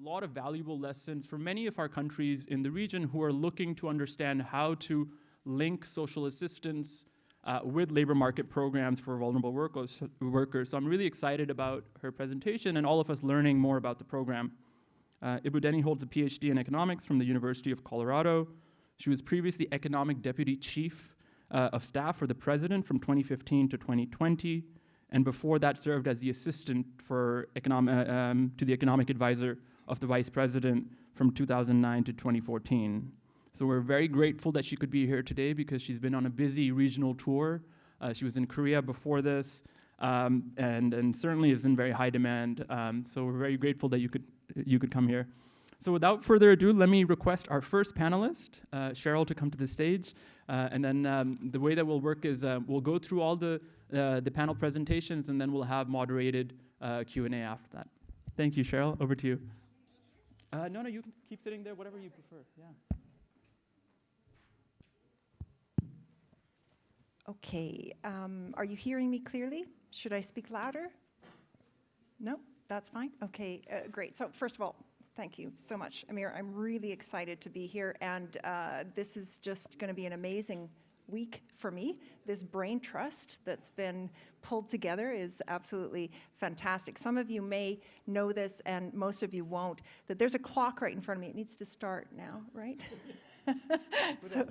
lot of valuable lessons for many of our countries in the region who are looking to understand how to link social assistance with labor market programs for vulnerable workers. So I'm really excited about her presentation and all of us learning more about the program. Ibudeni holds a PhD in economics from the University of Colorado. She was previously economic deputy chief of staff for the president from 2015 to 2020. And before that served as the assistant for to the economic advisor of the vice president from 2009 to 2014. So we're very grateful that she could be here today because she's been on a busy regional tour. She was in Korea before this, and certainly is in very high demand. So we're very grateful that you could come here. So without further ado, let me request our first panelist, Cheryl, to come to the stage. And then the way that we'll work is we'll go through all the panel presentations, and then we'll have moderated Q&A after that. Thank you, Cheryl. Over to you. No, you can keep sitting there, whatever you prefer. Yeah. Okay, are you hearing me clearly? Should I speak louder? No, that's fine. Okay, great. So first of all, thank you so much, Amir. I'm really excited to be here, and this is just going to be an amazing week for me. This brain trust that's been pulled together is absolutely fantastic. Some of you may know this, and most of you won't, that there's a clock right in front of me. It needs to start now, right? So,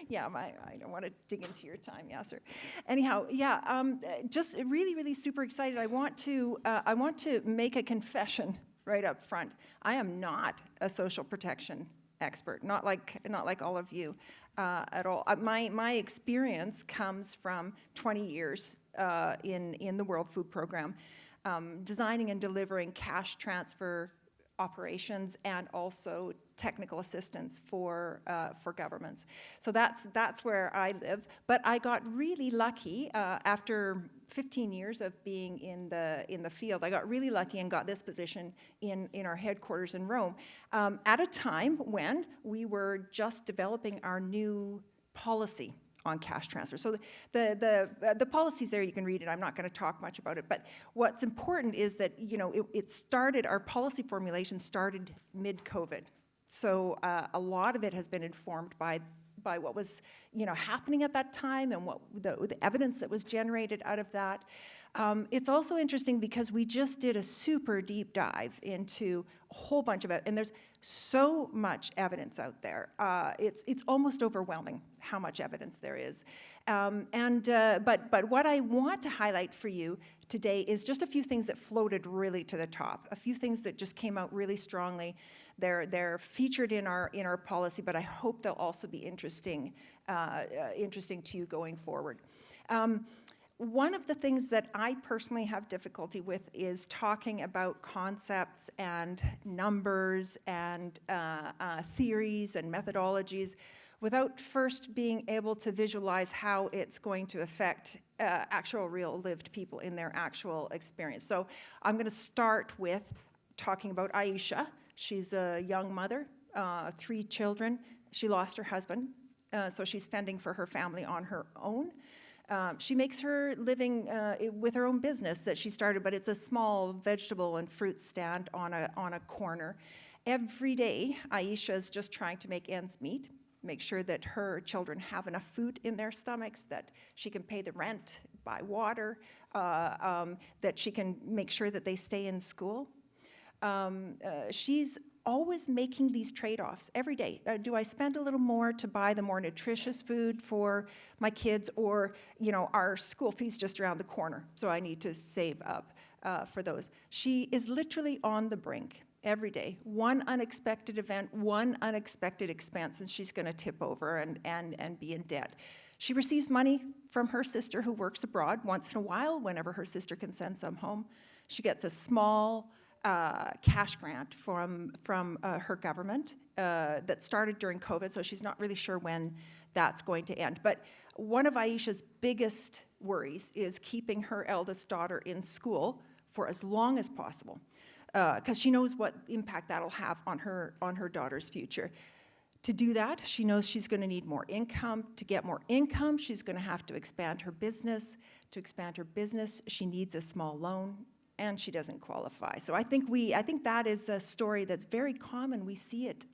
yeah, I don't want to dig into your time, Yasser. Anyhow, yeah, just really, really super excited. I want to make a confession right up front. I am not a social protection expert, not like all of you at all. My experience comes from 20 years in the World Food Program, designing and delivering cash transfer operations and also technical assistance for governments. So that's where I live. But I got really lucky after 15 years of being in the field. I got really lucky and got this position in our headquarters in Rome at a time when we were just developing our new policy on cash transfer. So the policies there, you can read it. I'm not going to talk much about it. But what's important is that, you know, it started, our policy formulation started mid-COVID. So a lot of it has been informed by what was, you know, happening at that time and what the evidence that was generated out of that. It's also interesting because we just did a super deep dive into a whole bunch of it, and there's so much evidence out there. It's almost overwhelming how much evidence there is. But what I want to highlight for you today is just a few things that floated really to the top, a few things that just came out really strongly. They're featured in our policy, but I hope they'll also be interesting to you going forward. One of the things that I personally have difficulty with is talking about concepts and numbers and theories and methodologies without first being able to visualize how it's going to affect actual real lived people in their actual experience. So I'm going to start with talking about Aisha. She's a young mother, 3 children. She lost her husband, so she's fending for her family on her own. She makes her living with her own business that she started, but it's a small vegetable and fruit stand on a corner. Every day, Aisha is just trying to make ends meet, make sure that her children have enough food in their stomachs, that she can pay the rent, buy water, that she can make sure that they stay in school. She's always making these trade-offs every day. Do I spend a little more to buy the more nutritious food for my kids, or, you know, our school fees just around the corner, so I need to save up for those? She is literally on the brink every day. One unexpected event, one unexpected expense, and she's going to tip over and be in debt. She receives money from her sister who works abroad once in a while, whenever her sister can send some home. She gets a small cash grant from her government that started during COVID, so she's not really sure when that's going to end. But one of Aisha's biggest worries is keeping her eldest daughter in school for as long as possible, because she knows what impact that'll have on her daughter's future. To do that, she knows she's going to need more income. To get more income, she's going to have to expand her business. To expand her business, she needs a small loan. and she doesn't qualify. So I think that is a story that's very common. We see it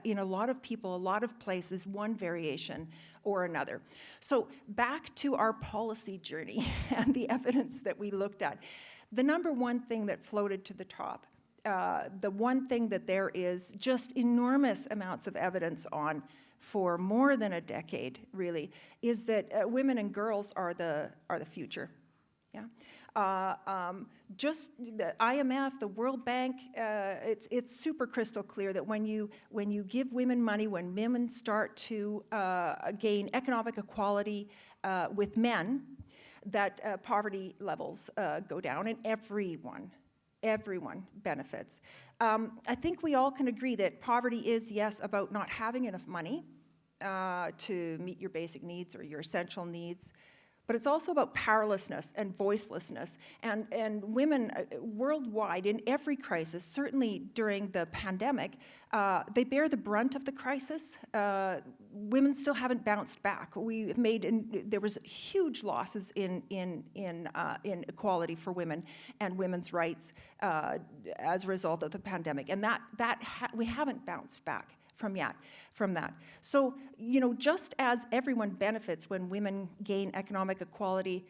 in a lot of people, a lot of places, one variation or another. So back to our policy journey and the evidence that we looked at. The number one thing that floated to the top, the one thing that there is just enormous amounts of evidence on for more than a decade, really, is that women and girls are the future. Yeah. Just the IMF, the World Bank, it's super crystal clear that when you give women money, when women start to gain economic equality with men, that poverty levels go down, and everyone benefits. I think we all can agree that poverty is, yes, about not having enough money to meet your basic needs or your essential needs, but it's also about powerlessness and voicelessness. And women worldwide, in every crisis, certainly during the pandemic, they bear the brunt of the crisis. Women still haven't bounced back. There was huge losses in equality for women and women's rights as a result of the pandemic, and we haven't bounced back from that. So, just as everyone benefits when women gain economic equality,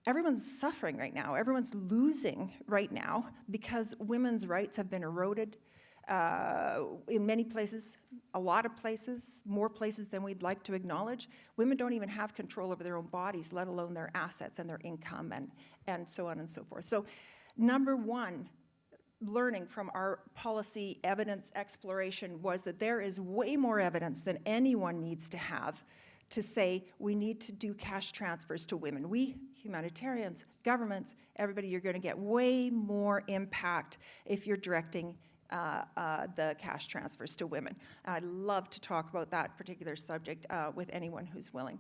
everyone's suffering right now. Everyone's losing right now because women's rights have been eroded in many places, a lot of places, more places than we'd like to acknowledge. Women don't even have control over their own bodies, let alone their assets and their income and so on and so forth. So, number one, learning from our policy evidence exploration was that there is way more evidence than anyone needs to have to say we need to do cash transfers to women. We, humanitarians, governments, everybody, you're going to get way more impact if you're directing the cash transfers to women. I'd love to talk about that particular subject with anyone who's willing.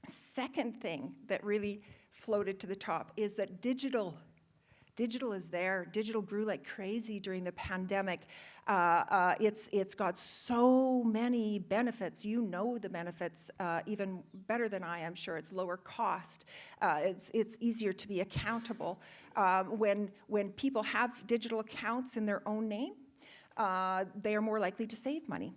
Second thing that really floated to the top is that digital is there. Digital grew like crazy during the pandemic. It's got so many benefits. You know the benefits even better than I am sure. It's lower cost. It's easier to be accountable. When people have digital accounts in their own name, they are more likely to save money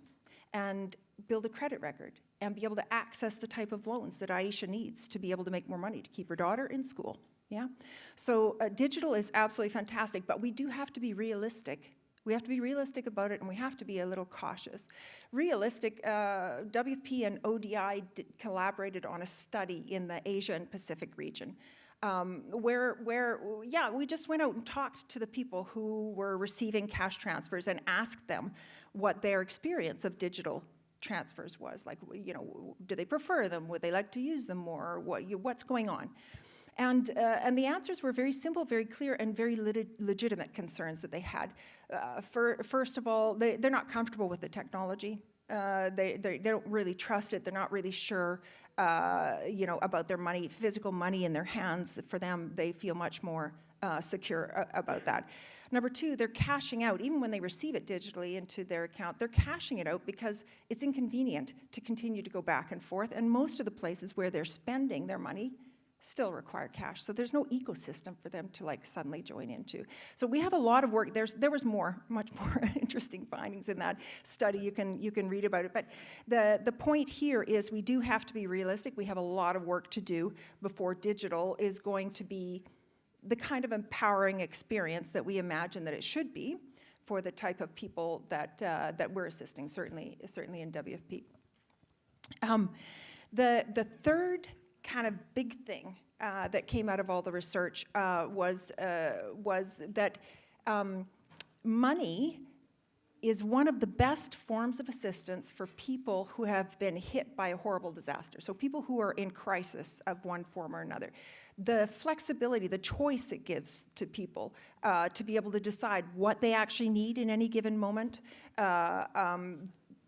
and build a credit record and be able to access the type of loans that Aisha needs to be able to make more money to keep her daughter in school. Yeah, so digital is absolutely fantastic, but we do have to be realistic. We have to be realistic about it, and we have to be a little cautious. Realistic, WFP and ODI collaborated on a study in the Asia and Pacific region, where we just went out and talked to the people who were receiving cash transfers and asked them what their experience of digital transfers was. Like, do they prefer them? Would they like to use them more? What's going on? And the answers were very simple, very clear, and very legitimate concerns that they had. First of all, they're not comfortable with the technology. They don't really trust it. They're not really sure, about their money, physical money in their hands. For them, they feel much more secure about that. Number two, they're cashing out. Even when they receive it digitally into their account, they're cashing it out because it's inconvenient to continue to go back and forth. And most of the places where they're spending their money still require cash. So there's no ecosystem for them to suddenly join into. So we have a lot of work. There was much more interesting findings in that study. You can read about it. But the point here is we do have to be realistic. We have a lot of work to do before digital is going to be the kind of empowering experience that we imagine that it should be for the type of people that we're assisting, certainly in WFP. The third kind of big thing that came out of all the research was that money is one of the best forms of assistance for people who have been hit by a horrible disaster. So people who are in crisis of one form or another. The flexibility, the choice it gives to people to be able to decide what they actually need in any given moment.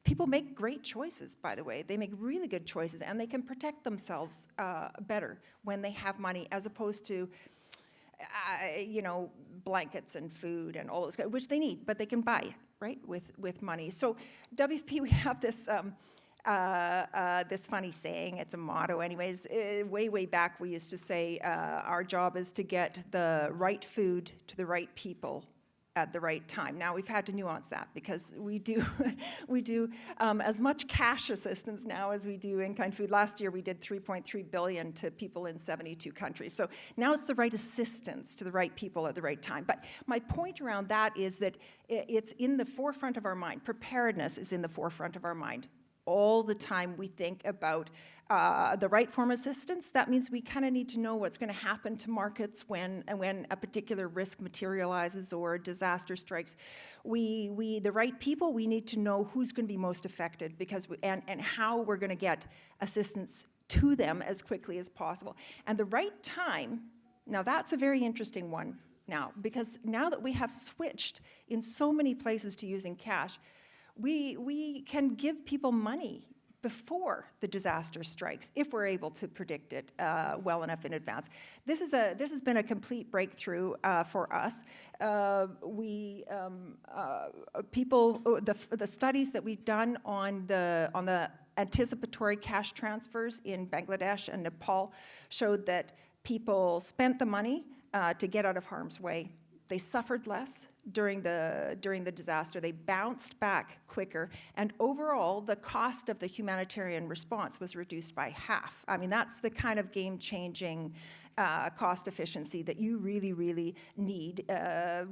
People make great choices, by the way. They make really good choices, and they can protect themselves better when they have money, as opposed to, blankets and food and all those, which they need, but they can buy, right, with money. So WFP, we have this this funny saying, it's a motto anyways, way back we used to say, our job is to get the right food to the right people at the right time. Now, we've had to nuance that because we do as much cash assistance now as we do in-kind food. Last year, we did $3.3 billion to people in 72 countries. So now it's the right assistance to the right people at the right time. But my point around that is that it's in the forefront of our mind. Preparedness is in the forefront of our mind. All the time we think about the right form of assistance. That means we kind of need to know what's going to happen to markets when a particular risk materializes or a disaster strikes. The right people, we need to know who's going to be most affected and how we're going to get assistance to them as quickly as possible. And the right time, now that's a very interesting one now, because now that we have switched in so many places to using cash, we can give people money before the disaster strikes, if we're able to predict it well enough in advance. This has been a complete breakthrough for us. The studies that we've done on the anticipatory cash transfers in Bangladesh and Nepal showed that people spent the money to get out of harm's way. They suffered less during the disaster. They bounced back quicker, and overall, the cost of the humanitarian response was reduced by half. I mean, that's the kind of game-changing cost efficiency that you really, really need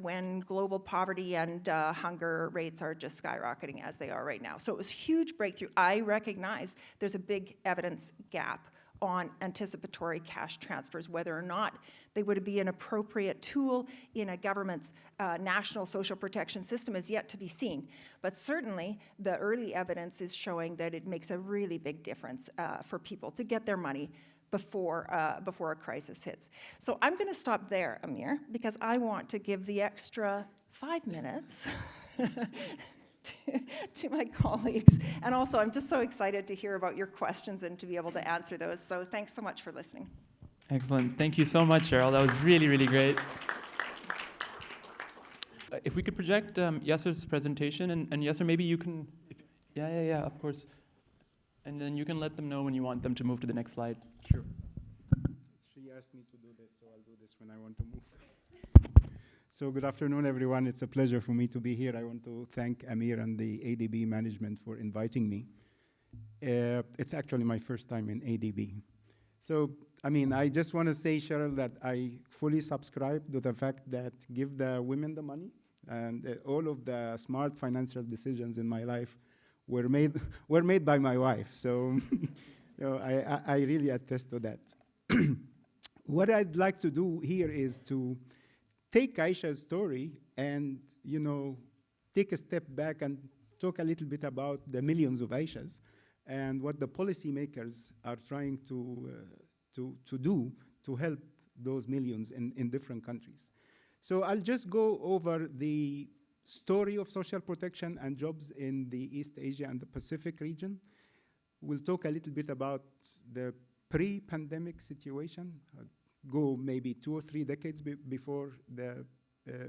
when global poverty and hunger rates are just skyrocketing as they are right now. So it was a huge breakthrough. I recognize there's a big evidence gap on anticipatory cash transfers. Whether or not they would be an appropriate tool in a government's national social protection system is yet to be seen. But certainly, the early evidence is showing that it makes a really big difference for people to get their money before a crisis hits. So I'm going to stop there, Amir, because I want to give the extra 5 minutes to my colleagues. And also, I'm just so excited to hear about your questions and to be able to answer those. So thanks so much for listening. Excellent. Thank you so much, Cheryl. That was really, really great. If we could project Yasser's presentation, and Yasser, maybe you can, yeah, of course. And then you can let them know when you want them to move to the next slide. Sure. She asked me to do this, so I'll do this when I want to move. So good afternoon, everyone. It's a pleasure for me to be here. I want to thank Amir and the ADB management for inviting me. It's actually my first time in ADB. So, I mean, I just want to say, Cheryl, that I fully subscribe to the fact that give the women the money, and all of the smart financial decisions in my life were made by my wife. So I really attest to that. What I'd like to do here is to take Aisha's story and, take a step back and talk a little bit about the millions of Aishas and what the policymakers are trying to do to help those millions in different countries. So I'll just go over the story of social protection and jobs in the East Asia and the Pacific region. We'll talk a little bit about the pre-pandemic situation, go maybe 2 or 3 decades before the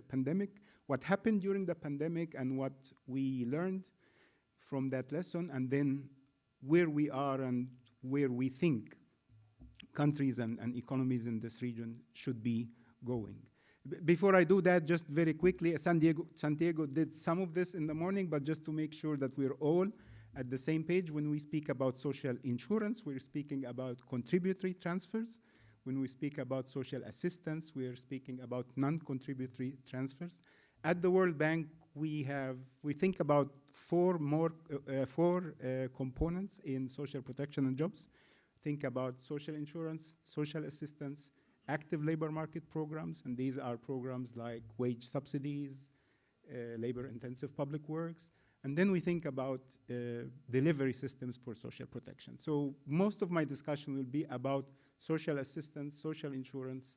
pandemic, what happened during the pandemic and what we learned from that lesson, and then where we are and where we think countries and economies in this region should be going. Before I do that, just very quickly, Santiago did some of this in the morning, but just to make sure that we're all at the same page, when we speak about social insurance, we're speaking about contributory transfers. When we speak about social assistance, we are speaking about non-contributory transfers. At the World Bank, we think about four components in social protection and jobs. Think about social insurance, social assistance, active labor market programs, and these are programs like wage subsidies, labor-intensive public works, and then we think about delivery systems for social protection. So most of my discussion will be about social assistance, social insurance,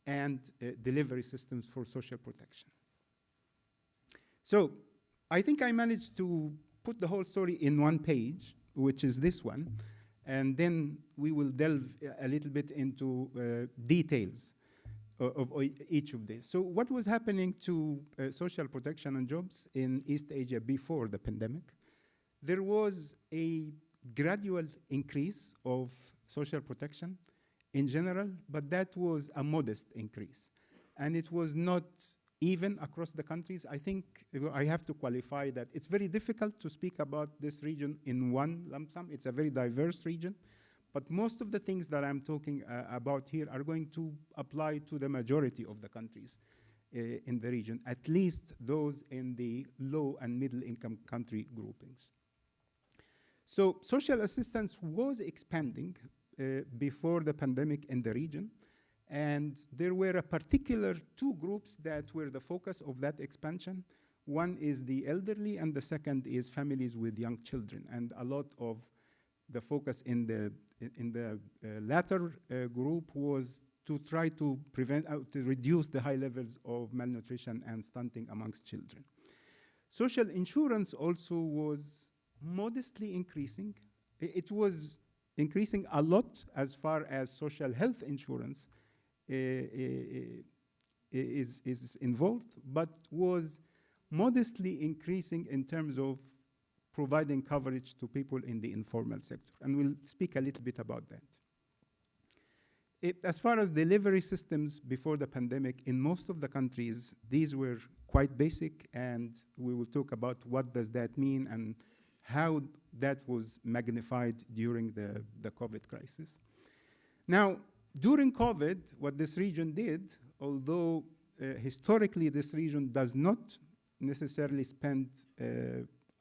and delivery systems for social protection. So I think I managed to put the whole story in one page, which is this one, and then we will delve a little bit into details of each of these. So what was happening to social protection and jobs in East Asia before the pandemic? There was a gradual increase of social protection in general, but that was a modest increase. And it was not even across the countries. I think I have to qualify that it's very difficult to speak about this region in one lump sum. It's a very diverse region. But most of the things that I'm talking about here are going to apply to the majority of the countries in the region, at least those in the low and middle income country groupings. So social assistance was expanding before the pandemic in the region, and there were a particular two groups that were the focus of that expansion. One is the elderly, and the second is families with young children. And a lot of the focus in the latter group was to try to prevent, to reduce the high levels of malnutrition and stunting amongst children. Social insurance also was modestly increasing. It was increasing a lot as far as social health insurance is involved, but was modestly increasing in terms of providing coverage to people in the informal sector. And we'll speak a little bit about that. As far as delivery systems before the pandemic, in most of the countries, these were quite basic, and we will talk about what does that mean and how that was magnified during the COVID crisis. Now, during COVID, what this region did, although historically this region does not necessarily spend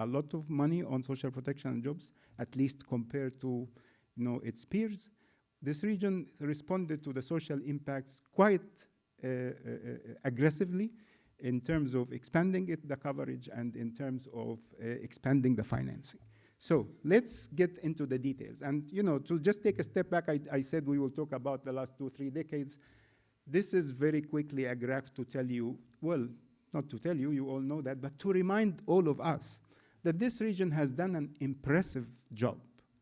a lot of money on social protection and jobs, at least compared to its peers, this region responded to the social impacts quite aggressively in terms of expanding the coverage and in terms of expanding the financing. So let's get into the details. And to just take a step back, I said we will talk about the last 2-3 decades. This is very quickly a graph to tell you, well, not to tell you, you all know that, but to remind all of us that this region has done an impressive job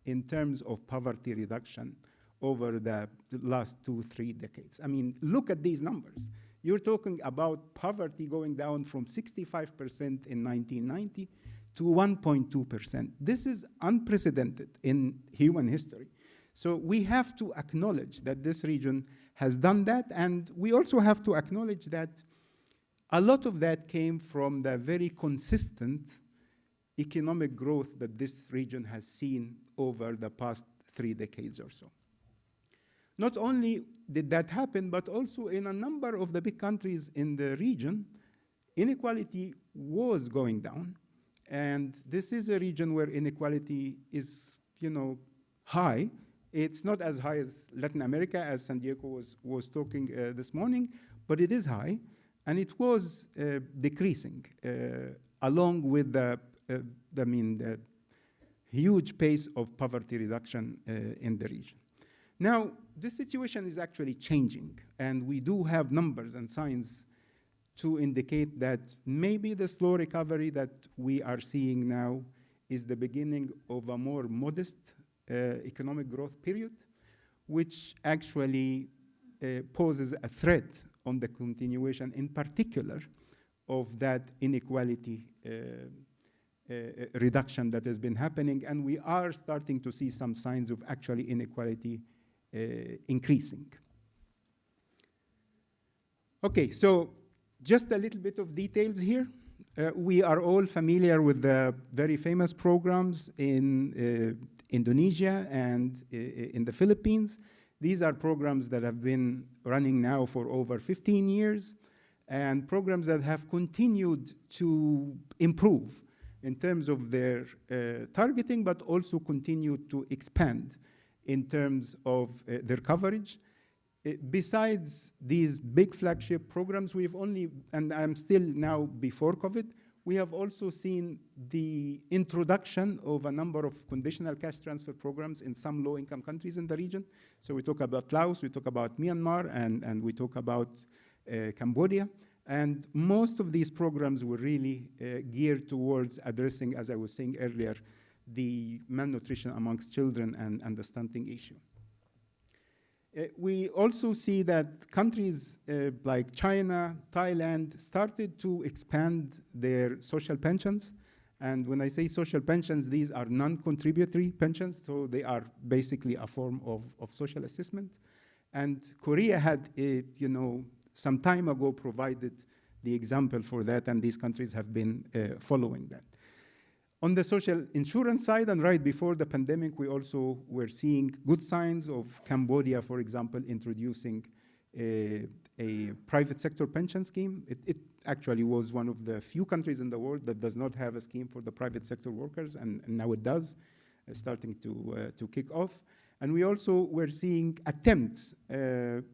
in terms of poverty reduction over the last 2-3 decades. I mean, look at these numbers. You're talking about poverty going down from 65% in 1990 to 1.2%. This is unprecedented in human history. So we have to acknowledge that this region has done that, and we also have to acknowledge that a lot of that came from the very consistent economic growth that this region has seen over the past 3 decades or so. Not only did that happen, but also in a number of the big countries in the region, inequality was going down. And this is a region where inequality is, high. It's not as high as Latin America, as San Diego was talking this morning, but it is high. And it was decreasing along with the huge pace of poverty reduction in the region. Now, the situation is actually changing, and we do have numbers and signs to indicate that maybe the slow recovery that we are seeing now is the beginning of a more modest economic growth period, which actually poses a threat on the continuation, in particular, of that inequality reduction that has been happening. And we are starting to see some signs of actually inequality increasing. Okay, so just a little bit of details here. We are all familiar with the very famous programs in Indonesia and in the Philippines. These are programs that have been running now for over 15 years, and programs that have continued to improve in terms of their targeting, but also continued to expand in terms of their coverage. Besides these big flagship programs, we've only, and I'm still now before COVID, we have also seen the introduction of a number of conditional cash transfer programs in some low-income countries in the region. So we talk about Laos, we talk about Myanmar, and we talk about Cambodia. And most of these programs were really geared towards addressing, as I was saying earlier, the malnutrition amongst children and the stunting issue. We also see that countries like China, Thailand, started to expand their social pensions And when I say social pensions, these are non-contributory pensions, so they are basically a form of social assessment. And Korea had, some time ago provided the example for that, and these countries have been following that. On the social insurance side, and right before the pandemic, we also were seeing good signs of Cambodia, for example, introducing a private sector pension scheme. It actually was one of the few countries in the world that does not have a scheme for the private sector workers, and now it does, starting to kick off. And we also were seeing attempts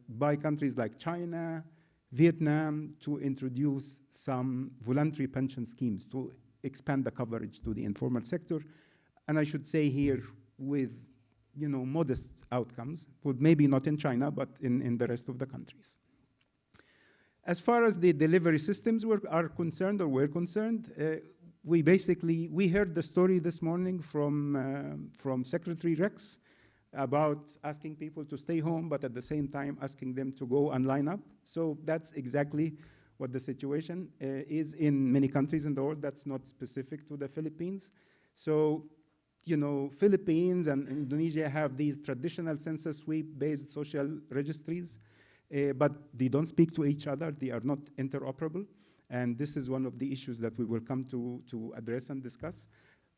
by countries like China, Vietnam, to introduce some voluntary pension schemes to expand the coverage to the informal sector. And I should say here with modest outcomes, but maybe not in China, but in the rest of the countries. As far as the delivery systems are concerned, or were concerned, we heard the story this morning from Secretary Rex about asking people to stay home, but at the same time asking them to go and line up. So that's exactly what the situation is in many countries in the world. That's not specific to the Philippines. So, Philippines and Indonesia have these traditional census sweep-based social registries, but they don't speak to each other. They are not interoperable. And this is one of the issues that we will come to address and discuss.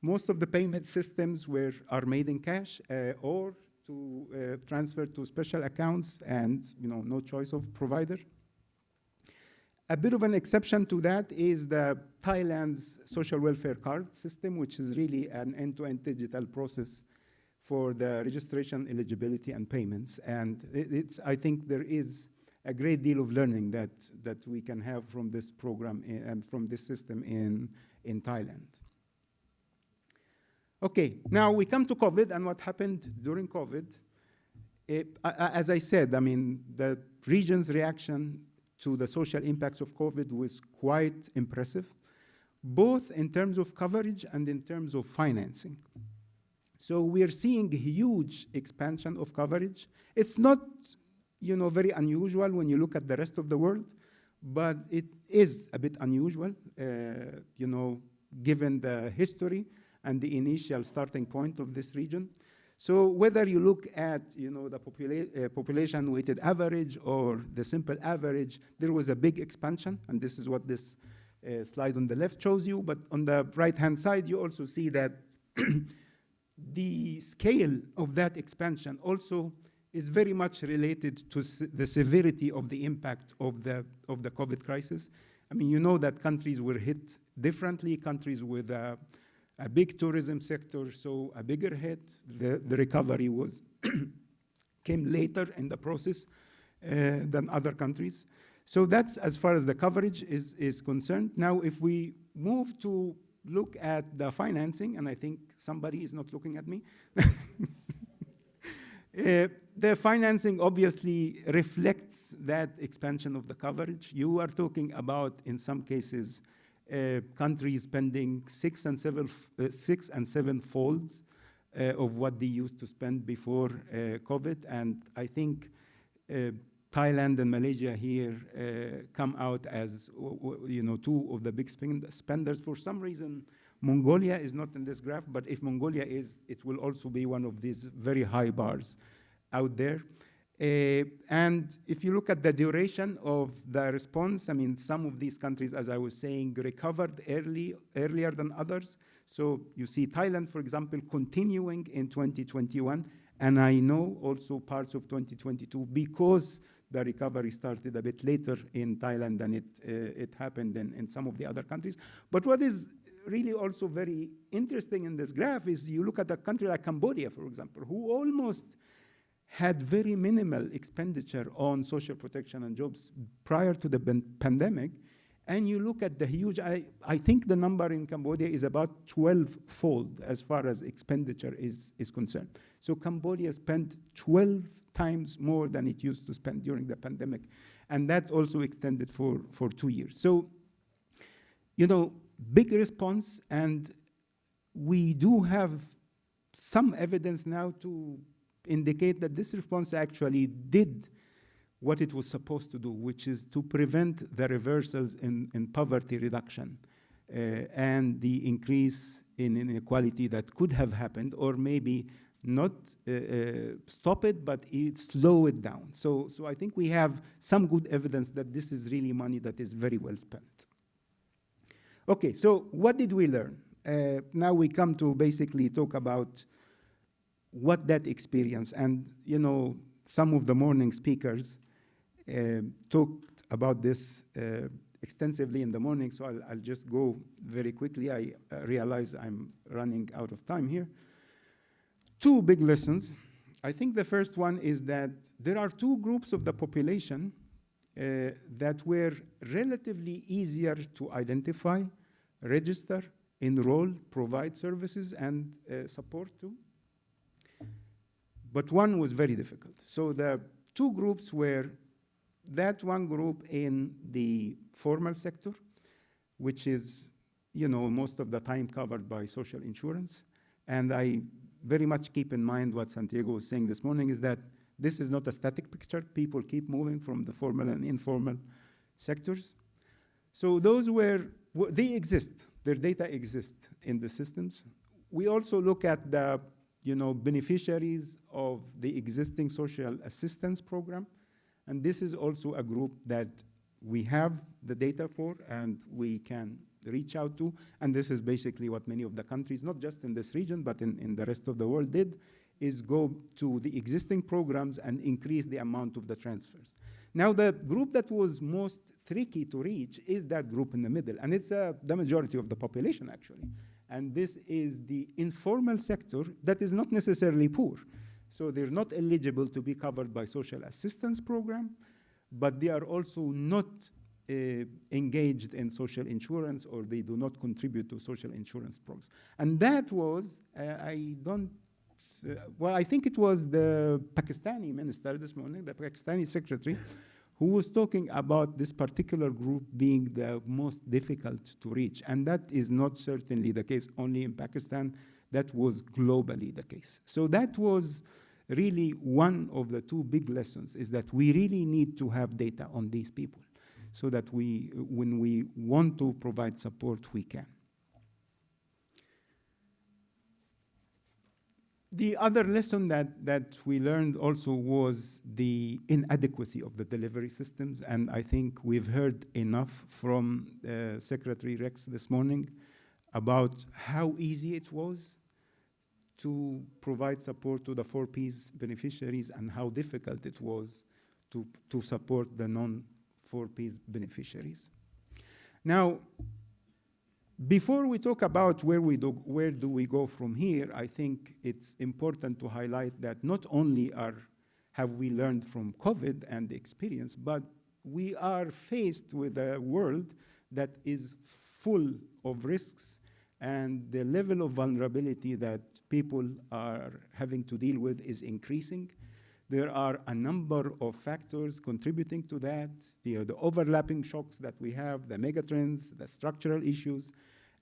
Most of the payment systems are made in cash or to transfer to special accounts, and no choice of provider. A bit of an exception to that is the Thailand's social welfare card system, which is really an end-to-end digital process for the registration, eligibility, and payments. And I think there is a great deal of learning that we can have from this program and from this system in Thailand. Okay, now we come to COVID and what happened during COVID. As I said, the region's reaction to the social impacts of COVID was quite impressive, both in terms of coverage and in terms of financing. So we are seeing huge expansion of coverage. It's not, very unusual when you look at the rest of the world, but it is a bit unusual, given the history and the initial starting point of this region. So whether you look at the population weighted average or the simple average, there was a big expansion, and this is what this slide on the left shows you. But on the right-hand side, you also see that the scale of that expansion also is very much related to the severity of the impact of the COVID crisis. That countries were hit differently, countries with a big tourism sector, so a bigger hit. The recovery came later in the process than other countries. So that's as far as the coverage is concerned. Now, if we move to look at the financing, and I think somebody is not looking at me. The financing obviously reflects that expansion of the coverage. You are talking about, in some cases, countries spending six and seven folds of what they used to spend before COVID. And I think Thailand and Malaysia here come out as two of the big spenders. For some reason, Mongolia is not in this graph, but if Mongolia is, it will also be one of these very high bars out there. And if you look at the duration of the response, some of these countries, as I was saying, recovered earlier than others. So you see Thailand, for example, continuing in 2021, and I know also parts of 2022, because the recovery started a bit later in Thailand than it happened in some of the other countries. But what is really also very interesting in this graph is you look at a country like Cambodia, for example, who almost had very minimal expenditure on social protection and jobs prior to the pandemic, and you look at the huge, I think the number in Cambodia is about 12-fold as far as expenditure is concerned. So Cambodia spent 12 times more than it used to spend during the pandemic, and that also extended for 2 years. So, big response, and we do have some evidence now to indicate that this response actually did what it was supposed to do, which is to prevent the reversals in poverty reduction and the increase in inequality that could have happened, or maybe not stop it, but slow it down. So I think we have some good evidence that this is really money that is very well spent. Okay, so what did we learn? Now we come to basically talk about what that experience, and some of the morning speakers talked about this extensively in the morning, so I'll just go very quickly. I realize I'm running out of time here. Two big lessons. I think the first one is that there are two groups of the population that were relatively easier to identify, register, enroll, provide services, and support to. But one was very difficult. So the two groups were that one group in the formal sector, which is, most of the time covered by social insurance. And I very much keep in mind what Santiago was saying this morning, is that this is not a static picture. People keep moving from the formal and informal sectors. So those they exist. Their data exists in the systems. We also look at the beneficiaries of the existing social assistance program. And this is also a group that we have the data for and we can reach out to. And this is basically what many of the countries, not just in this region, but in the rest of the world did, is go to the existing programs and increase the amount of the transfers. Now, the group that was most tricky to reach is that group in the middle. And it's the majority of the population, actually. And this is the informal sector that is not necessarily poor. So they're not eligible to be covered by social assistance program, but they are also not engaged in social insurance, or they do not contribute to social insurance programs. And that was, I think it was the Pakistani minister this morning, the Pakistani secretary, who was talking about this particular group being the most difficult to reach. And that is not certainly the case only in Pakistan. That was globally the case. So that was really one of the two big lessons, is that we really need to have data on these people so that when we want to provide support, we can. The other lesson that we learned also was the inadequacy of the delivery systems, and I think we've heard enough from Secretary Rex this morning about how easy it was to provide support to the 4Ps beneficiaries and how difficult it was to support the non-4Ps beneficiaries. Now, before we talk about where do we go from here, I think it's important to highlight that not only have we learned from COVID and the experience, but we are faced with a world that is full of risks, and the level of vulnerability that people are having to deal with is increasing. There are a number of factors contributing to that, the overlapping shocks that we have, the megatrends, the structural issues,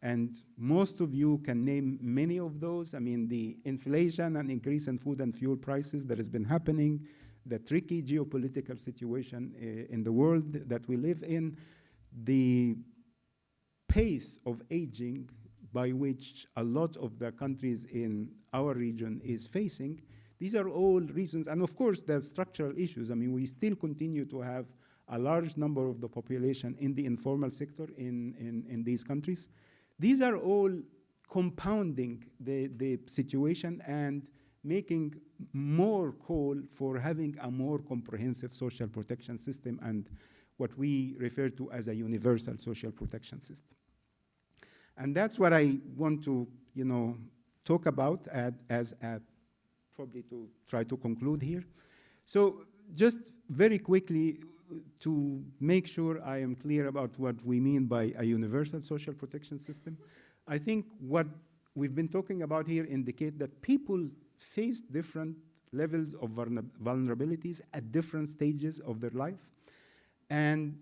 and most of you can name many of those. I mean, the inflation and increase in food and fuel prices that has been happening, the tricky geopolitical situation in the world that we live in, the pace of aging by which a lot of the countries in our region is facing. These are all reasons, and of course, the structural issues. I mean, we still continue to have a large number of the population in the informal sector in these countries. These are all compounding the situation and making more call for having a more comprehensive social protection system and what we refer to as a universal social protection system. And that's what I want to, talk about as probably to try to conclude here. So just very quickly, to make sure I am clear about what we mean by a universal social protection system, I think what we've been talking about here indicate that people face different levels of vulnerabilities at different stages of their life. And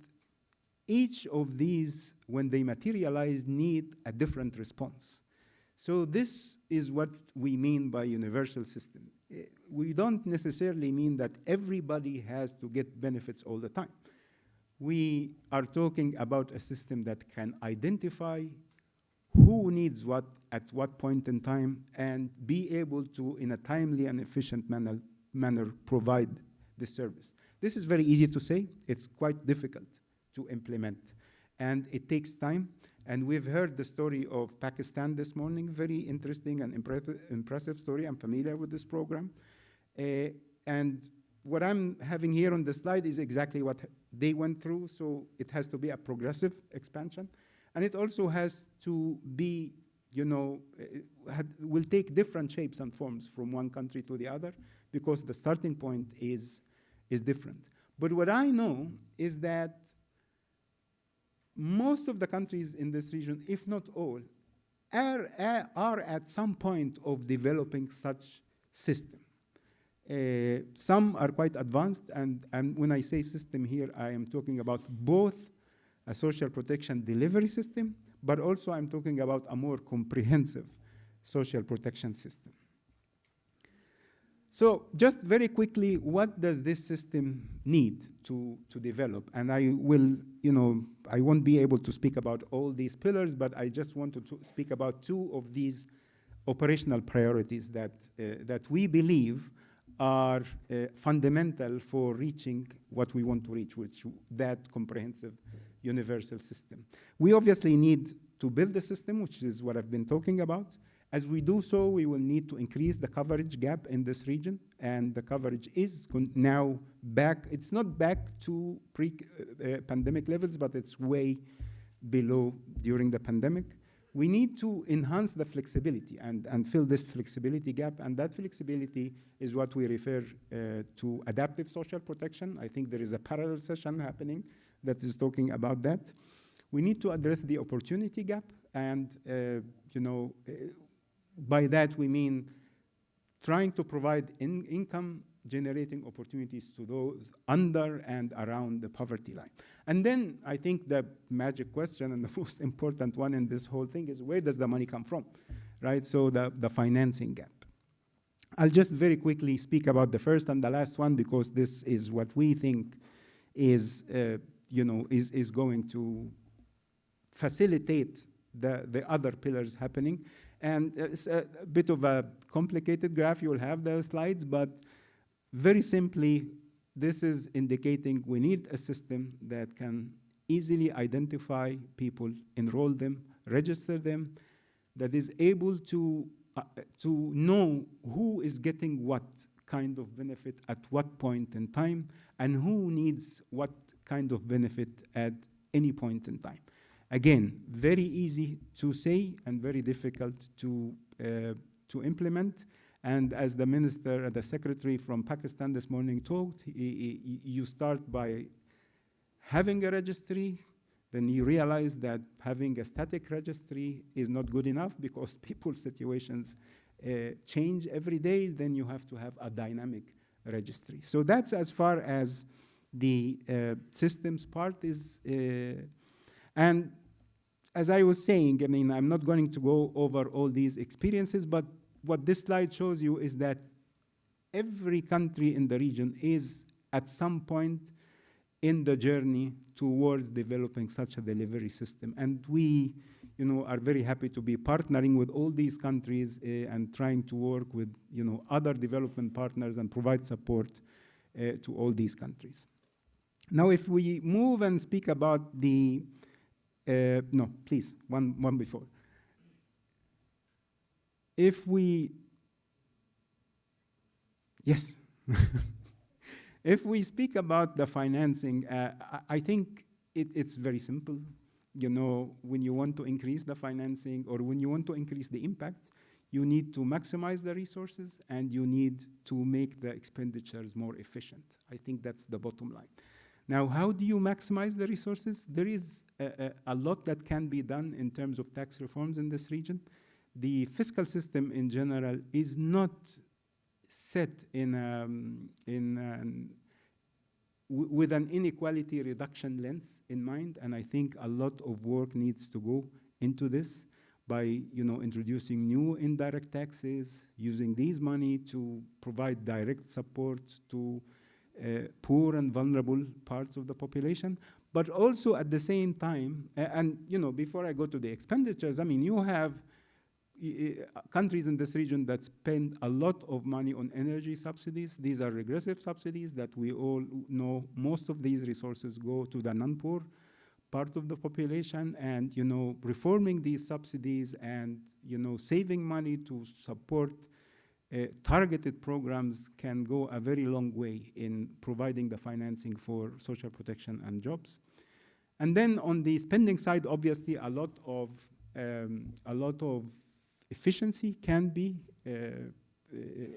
each of these, when they materialize, need a different response. So this is what we mean by universal system. We don't necessarily mean that everybody has to get benefits all the time. We are talking about a system that can identify who needs what at what point in time, and be able to, in a timely and efficient manner, provide this service. This is very easy to say. It's quite difficult to implement, and it takes time. And we've heard the story of Pakistan this morning, very interesting and impressive story. I'm familiar with this program. And what I'm having here on the slide is exactly what they went through, so it has to be a progressive expansion. And it also has to be, will take different shapes and forms from one country to the other, because the starting point is different. But what I know is that most of the countries in this region, if not all, are at some point of developing such system. Some are quite advanced, and when I say system here, I am talking about both a social protection delivery system, but also I'm talking about a more comprehensive social protection system. So just very quickly, what does this system need to develop? And I will, I won't be able to speak about all these pillars, but I just wanted to speak about two of these operational priorities that we believe are fundamental for reaching what we want to reach, which that comprehensive universal system. We obviously need to build a system, which is what I've been talking about. As we do so, we will need to increase the coverage gap in this region, and the coverage is now back. It's not back to pre-pandemic levels, but it's way below during the pandemic. We need to enhance the flexibility and fill this flexibility gap, and that flexibility is what we refer to adaptive social protection. I think there is a parallel session happening that is talking about that. We need to address the opportunity gap, and by that we mean trying to provide income-generating opportunities to those under and around the poverty line. And then I think the magic question and the most important one in this whole thing is, where does the money come from, right? So the financing gap. I'll just very quickly speak about the first and the last one, because this is what we think is going to facilitate the other pillars happening. And it's a bit of a complicated graph. You will have the slides, but very simply, this is indicating we need a system that can easily identify people, enroll them, register them, that is able to know who is getting what kind of benefit at what point in time, and who needs what kind of benefit at any point in time. Again, very easy to say and very difficult to implement. And as the minister, the secretary from Pakistan this morning talked, you start by having a registry, then you realize that having a static registry is not good enough, because people's situations change every day. Then you have to have a dynamic registry. So that's as far as the systems part is. And as I was saying, I mean, I'm not going to go over all these experiences, but what this slide shows you is that every country in the region is at some point in the journey towards developing such a delivery system. And we, are very happy to be partnering with all these countries and trying to work with, other development partners and provide support to all these countries. Now, if we move and speak about the no, please, one before. If we, yes. If we speak about the financing, I think it's very simple. When you want to increase the financing, or when you want to increase the impact, you need to maximize the resources, and you need to make the expenditures more efficient. I think that's the bottom line. Now, how do you maximize the resources? There is a lot that can be done in terms of tax reforms in this region. The fiscal system in general is not set with an inequality reduction lens in mind, and I think a lot of work needs to go into this by introducing new indirect taxes, using these money to provide direct support to poor and vulnerable parts of the population, But also at the same time, and before I go to the expenditures, I mean, you have countries in this region that spend a lot of money on energy subsidies. These are regressive subsidies that we all know. Most of these resources go to the non-poor part of the population, and reforming these subsidies and saving money to support targeted programs can go a very long way in providing the financing for social protection and jobs. And then on the spending side, obviously a lot of efficiency can be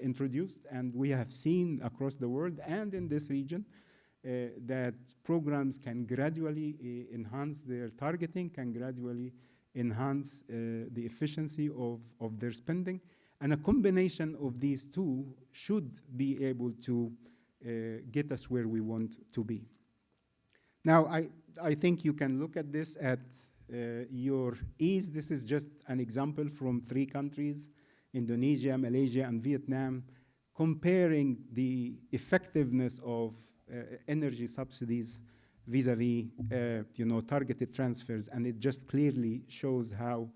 introduced, and we have seen across the world and in this region that programs can gradually enhance their targeting, can gradually enhance the efficiency of their spending. And a combination of these two should be able to get us where we want to be. Now, I think you can look at this at your ease. This is just an example from 3 countries, Indonesia, Malaysia, and Vietnam, comparing the effectiveness of energy subsidies vis-a-vis targeted transfers, and it just clearly shows how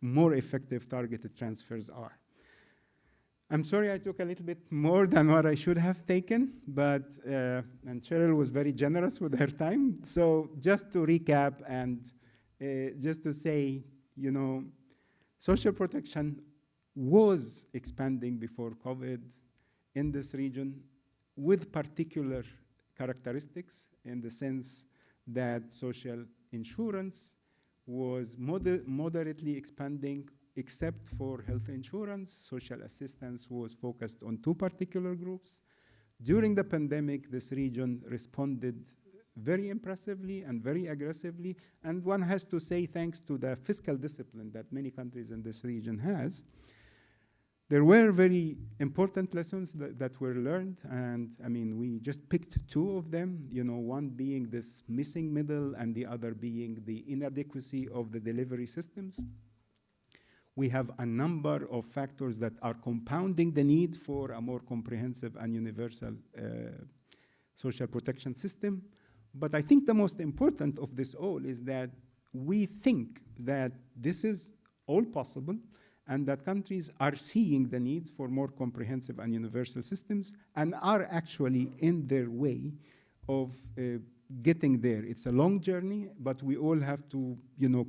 more effective targeted transfers are. I'm sorry I took a little bit more than what I should have taken, but and Cheryl was very generous with her time. So just to recap and just to say, social protection was expanding before COVID in this region with particular characteristics, in the sense that social insurance was moderately expanding, except for health insurance. Social assistance was focused on 2 particular groups. During the pandemic, this region responded very impressively and very aggressively, and one has to say thanks to the fiscal discipline that many countries in this region has. There were very important lessons that were learned, and I mean, we just picked 2 of them, one being this missing middle and the other being the inadequacy of the delivery systems. We have a number of factors that are compounding the need for a more comprehensive and universal social protection system. But I think the most important of this all is that we think that this is all possible, and that countries are seeing the need for more comprehensive and universal systems and are actually in their way of getting there. It's a long journey, but we all have to,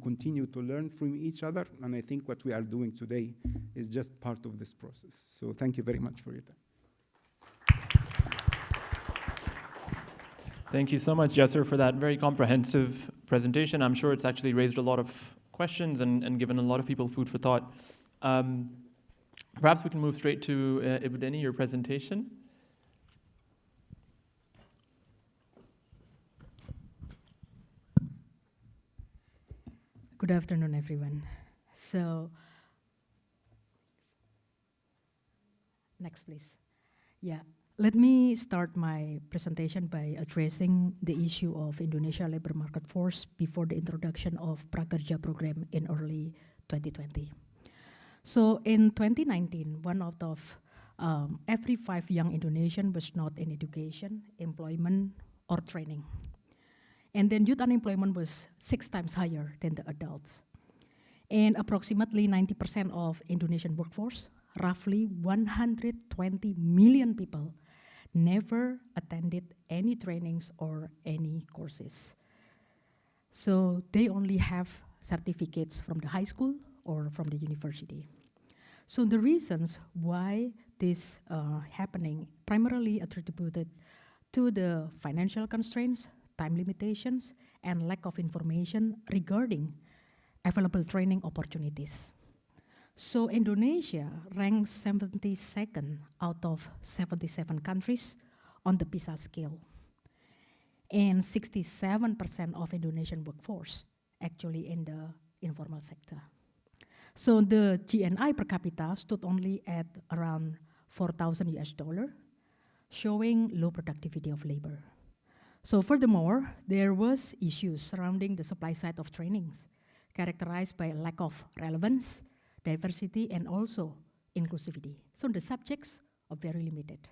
continue to learn from each other, and I think what we are doing today is just part of this process. So thank you very much for your time. Thank you so much, Yasser, for that very comprehensive presentation. I'm sure it's actually raised a lot of questions and given a lot of people food for thought. Perhaps we can move straight to Ibudeni, your presentation. Good afternoon, everyone. So, next, please. Yeah, let me start my presentation by addressing the issue of Indonesia labor market force before the introduction of Prakerja program in early 2020. So in 2019, 1 out of every 5 young Indonesians was not in education, employment, or training. And then youth unemployment was 6 times higher than the adults. And approximately 90% of Indonesian workforce, roughly 120 million people, never attended any trainings or any courses. So they only have certificates from the high school or from the university. So the reasons why this happening primarily attributed to the financial constraints, time limitations, and lack of information regarding available training opportunities. So Indonesia ranks 72nd out of 77 countries on the PISA scale. And 67% of Indonesian workforce actually in the informal sector. So the GNI per capita stood only at around $4,000, showing low productivity of labor. So furthermore, there was issues surrounding the supply side of trainings, characterized by a lack of relevance, diversity, and also inclusivity. So the subjects are very limited.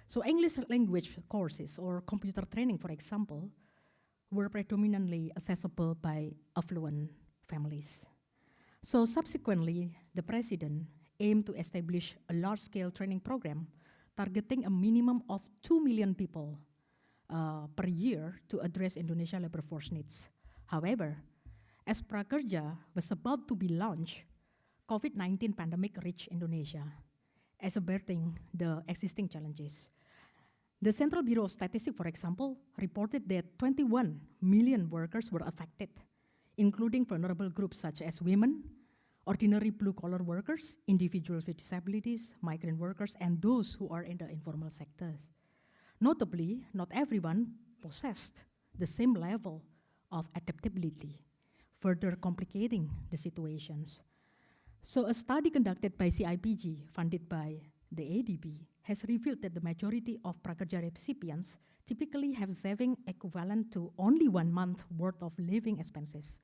So English language courses or computer training, for example, were predominantly accessible by affluent families. So subsequently, the president aimed to establish a large-scale training program targeting a minimum of 2 million people per year to address Indonesia labor force needs. However, as Prakerja was about to be launched, COVID-19 pandemic reached Indonesia, exacerbating the existing challenges. The Central Bureau of Statistics, for example, reported that 21 million workers were affected, including vulnerable groups such as women, ordinary blue-collar workers, individuals with disabilities, migrant workers, and those who are in the informal sectors. Notably, not everyone possessed the same level of adaptability, further complicating the situations. So a study conducted by CIPG, funded by the ADB, has revealed that the majority of Prakerja recipients typically have saving equivalent to only 1 month worth of living expenses.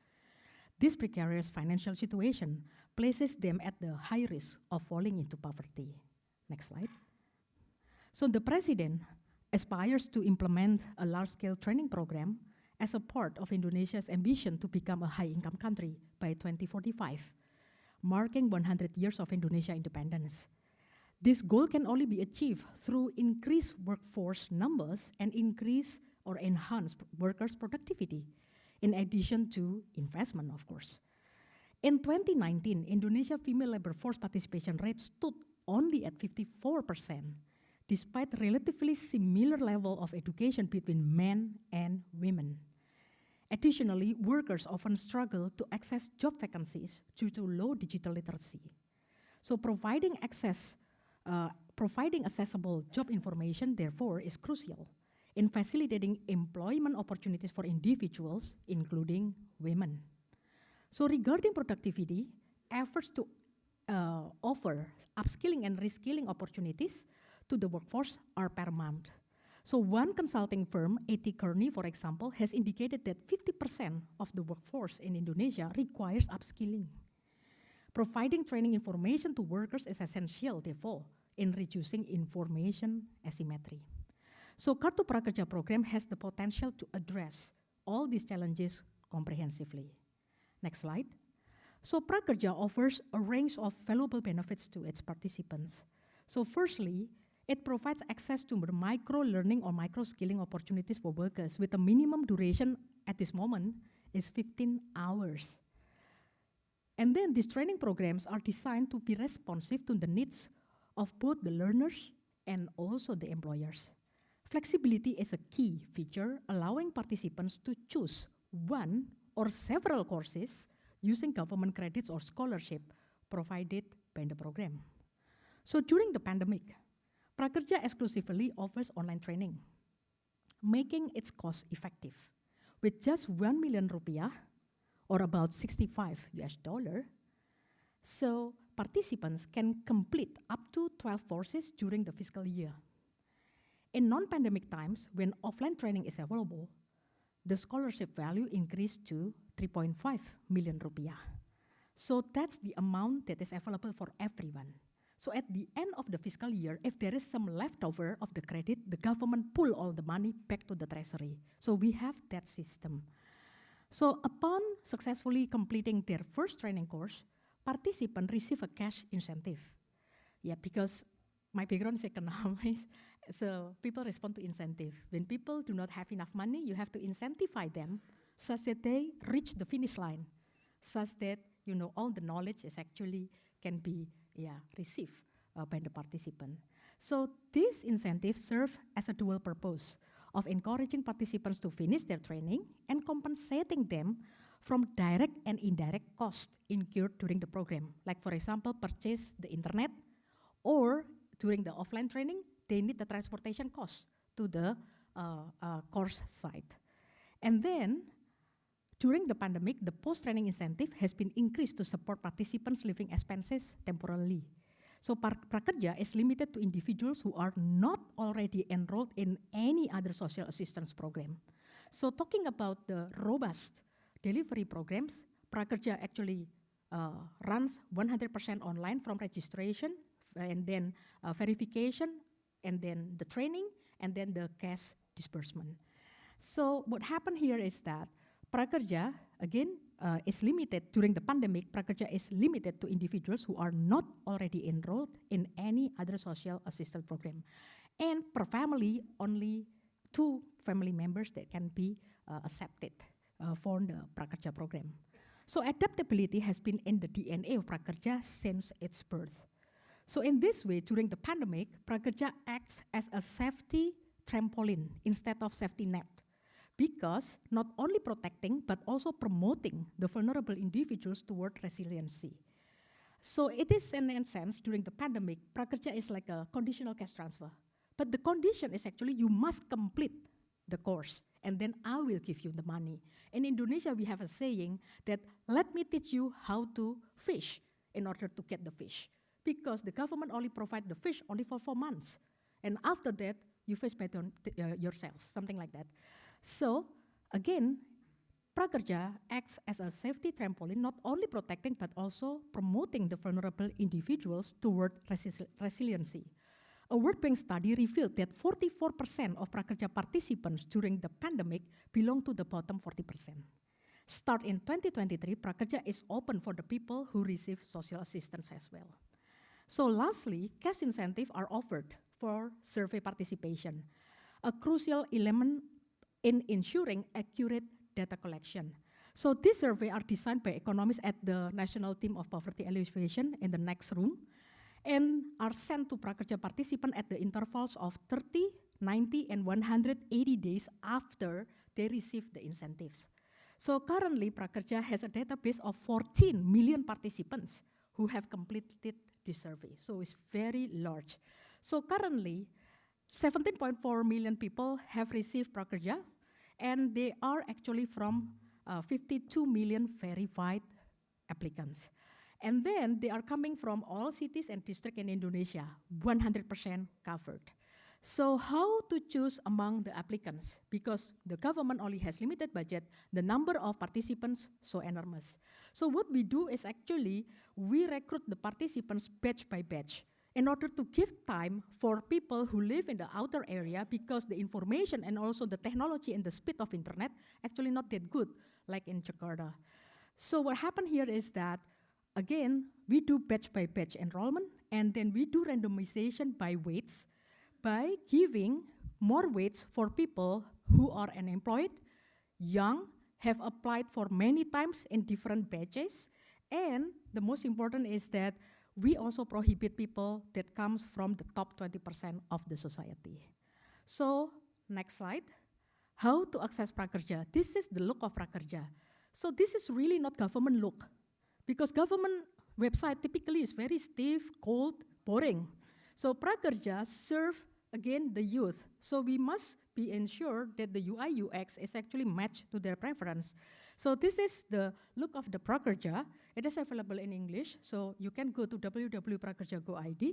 This precarious financial situation places them at the high risk of falling into poverty. Next slide. So the president aspires to implement a large-scale training program as a part of Indonesia's ambition to become a high-income country by 2045, marking 100 years of Indonesia independence. This goal can only be achieved through increased workforce numbers and increase or enhance workers' productivity, in addition to investment, of course. In 2019, Indonesia female labor force participation rate stood only at 54%, despite relatively similar level of education between men and women. Additionally, workers often struggle to access job vacancies due to low digital literacy. So providing accessible job information, therefore, is crucial in facilitating employment opportunities for individuals, including women. So regarding productivity, efforts to offer upskilling and reskilling opportunities to the workforce are paramount. So one consulting firm, A.T. Kearney, for example, has indicated that 50% of the workforce in Indonesia requires upskilling. Providing training information to workers is essential, therefore, in reducing information asymmetry. So Kartu Prakerja program has the potential to address all these challenges comprehensively. Next slide. So Prakerja offers a range of valuable benefits to its participants. So firstly, it provides access to micro-learning or micro-skilling opportunities for workers with a minimum duration at this moment is 15 hours. And then these training programs are designed to be responsive to the needs of both the learners and also the employers. Flexibility is a key feature, allowing participants to choose one or several courses using government credits or scholarship provided by the program. So during the pandemic, Prakerja exclusively offers online training, making its cost effective. With just 1 million rupiah, or about $65 US, so participants can complete up to 12 courses during the fiscal year. In non-pandemic times, when offline training is available, the scholarship value increased to 3.5 million rupiah. So that's the amount that is available for everyone. So at the end of the fiscal year, if there is some leftover of the credit, the government pull all the money back to the treasury. So we have that system. So upon successfully completing their first training course, participants receive a cash incentive. Yeah, because my background is economics, so people respond to incentive. When people do not have enough money, you have to incentivize them such that they reach the finish line, such that all the knowledge is actually can be received by the participant. So these incentives serve as a dual purpose of encouraging participants to finish their training and compensating them from direct and indirect costs incurred during the program. Like for example, purchase the internet, or during the offline training, they need the transportation costs to the course site. And then, during the pandemic, the post-training incentive has been increased to support participants' living expenses temporarily. So Prakerja is limited to individuals who are not already enrolled in any other social assistance program. So talking about the robust delivery programs, Prakerja actually runs 100% online from registration and then verification and then the training and then the cash disbursement. So what happened here is that prakerja, again, is limited during the pandemic. Prakerja is limited to individuals who are not already enrolled in any other social assistance program. And per family, only 2 family members that can be accepted for the prakerja program. So adaptability has been in the DNA of prakerja since its birth. So in this way, during the pandemic, prakerja acts as a safety trampoline instead of safety net, because not only protecting but also promoting the vulnerable individuals toward resiliency. So it is, in a sense, during the pandemic, prakerja is like a conditional cash transfer. But the condition is actually you must complete the course, and then I will give you the money. In Indonesia, we have a saying that, let me teach you how to fish in order to get the fish. Because the government only provide the fish only for 4 months. And after that, you fish by yourself, something like that. So, again, prakerja acts as a safety trampoline, not only protecting but also promoting the vulnerable individuals toward resiliency. A World Bank study revealed that 44% of prakerja participants during the pandemic belong to the bottom 40%. Start in 2023, prakerja is open for the people who receive social assistance as well. So lastly, cash incentives are offered for survey participation, a crucial element in ensuring accurate data collection. So these surveys are designed by economists at the National Team of Poverty Alleviation in the next room, and are sent to prakerja participants at the intervals of 30, 90, and 180 days after they receive the incentives. So currently, prakerja has a database of 14 million participants who have completed this survey. So it's very large. So currently, 17.4 million people have received prakerja, and they are actually from 52 million verified applicants. And then they are coming from all cities and districts in Indonesia, 100% covered. So how to choose among the applicants? Because the government only has limited budget, the number of participants so enormous. So what we do is actually, we recruit the participants batch by batch in order to give time for people who live in the outer area, because the information and also the technology and the speed of internet actually not that good, like in Jakarta. So what happened here is that, again, we do batch by batch enrollment, and then we do randomization by weights, by giving more weights for people who are unemployed, young, have applied for many times in different batches, and the most important is that we also prohibit people that comes from the top 20% of the society. So, next slide. How to access prakerja? This is the look of prakerja. So this is really not government look, because government website typically is very stiff, cold, boring. So prakerja serve, again, the youth. So we must be ensured that the UI UX is actually matched to their preference. So this is the look of the prakerja. It is available in English, so you can go to www.prakerja.org,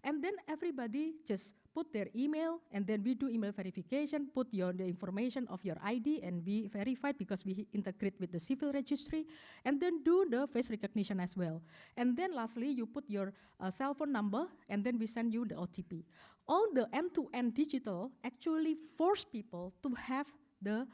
and then everybody just put their email, and then we do email verification, put the information of your ID, and we verify because we integrate with the civil registry, and then do the face recognition as well. And then lastly, you put your cell phone number, and then we send you the OTP. All the end-to-end digital actually force people to have the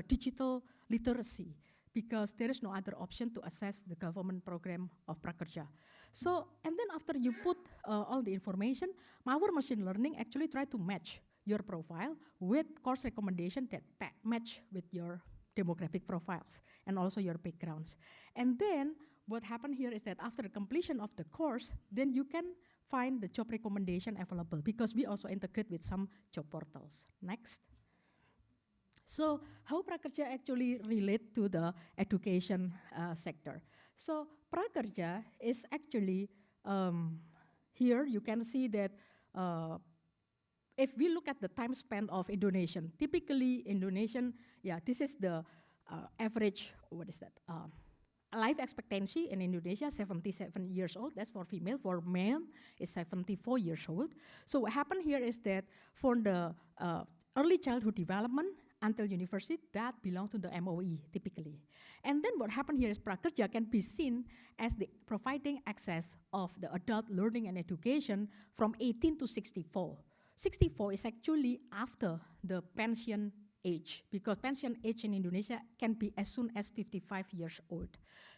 digital literacy, because there is no other option to access the government program of prakerja. So, and then after you put all the information, our machine learning actually try to match your profile with course recommendation that match with your demographic profiles and also your backgrounds. And then what happened here is that after the completion of the course, then you can find the job recommendation available, because we also integrate with some job portals. Next. So how prakerja actually relate to the education sector? So prakerja is actually, here you can see that if we look at the time span of Indonesian, typically Indonesian, this is the average, life expectancy in Indonesia, 77 years old. That's for female. For male, it's 74 years old. So what happened here is that for the early childhood development until university, that belong to the MOE typically. And then what happened here is prakerja can be seen as the providing access of the adult learning and education from 18 to 64. 64 is actually after the pension age, because pension age in Indonesia can be as soon as 55 years old.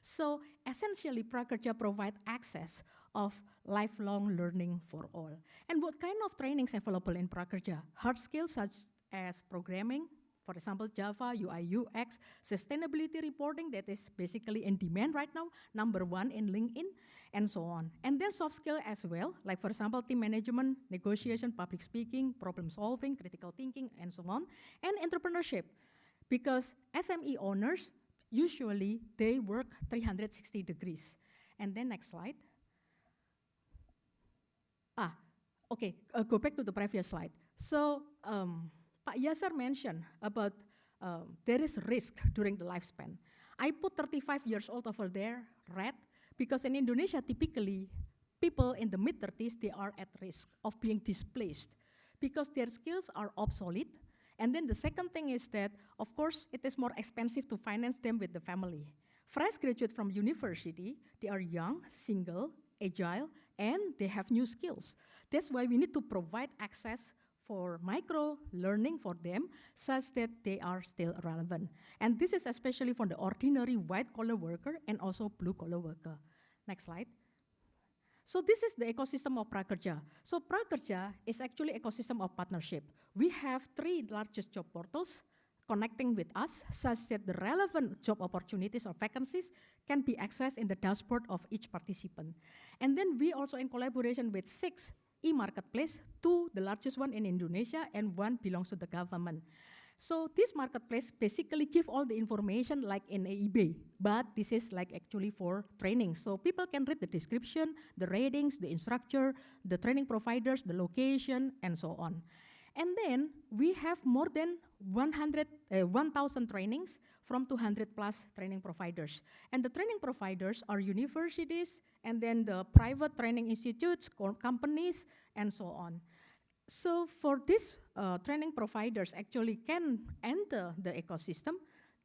So essentially, Prakerja provide access of lifelong learning for all. And what kind of trainings available in Prakerja? Hard skills such as programming, for example, Java, UI, UX, sustainability reporting that is basically in demand right now, #1 in LinkedIn, and so on. And then soft skill as well, like for example, team management, negotiation, public speaking, problem solving, critical thinking, and so on. And entrepreneurship, because SME owners, usually they work 360 degrees. And then next slide. Okay, go back to the previous slide. So, Pak Yasser mentioned about there is risk during the lifespan. I put 35 years old over there, red, because in Indonesia, typically, people in the mid-30s, they are at risk of being displaced because their skills are obsolete. And then the second thing is that, of course, it is more expensive to finance them with the family. Fresh graduate from university, they are young, single, agile, and they have new skills. That's why we need to provide access for micro learning for them such that they are still relevant. And this is especially for the ordinary white-collar worker and also blue-collar worker. Next slide. So this is the ecosystem of Prakerja. So Prakerja is actually ecosystem of partnership. We have 3 largest job portals connecting with us such that the relevant job opportunities or vacancies can be accessed in the dashboard of each participant. And then we also in collaboration with 6 e-marketplace, 2 the largest one in Indonesia and 1 belongs to the government. So this marketplace basically give all the information like in eBay, but this is like actually for training. So people can read the description, the ratings, the instructor, the training providers, the location, and so on. And then we have more than 1,000 trainings from 200 plus training providers. And the training providers are universities and then the private training institutes, companies, and so on. So for these training providers actually can enter the ecosystem,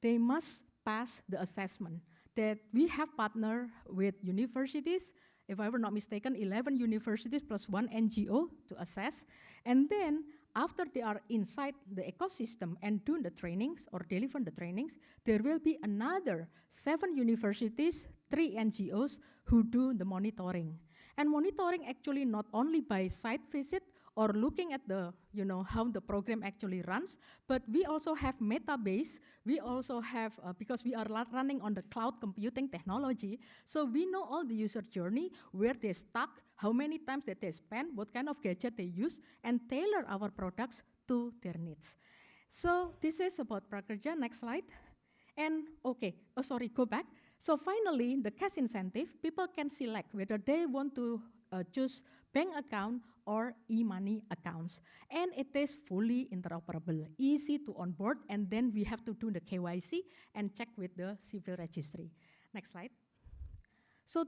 they must pass the assessment that we have partnered with universities, if I were not mistaken, 11 universities plus 1 NGO to assess. And then after they are inside the ecosystem and doing the trainings or deliver the trainings, there will be another 7 universities, 3 NGOs who do the monitoring. And monitoring actually not only by site visit or looking at the, how the program actually runs, but we also have metabase. We also have, because we are running on the cloud computing technology, so we know all the user journey, where they stuck, how many times that they spend, what kind of gadget they use, and tailor our products to their needs. So this is about Prakerja. Next slide. And go back. So finally, the cash incentive, people can select whether they want to choose bank account or e-money accounts. And it is fully interoperable, easy to onboard, and then we have to do the KYC and check with the civil registry. Next slide. So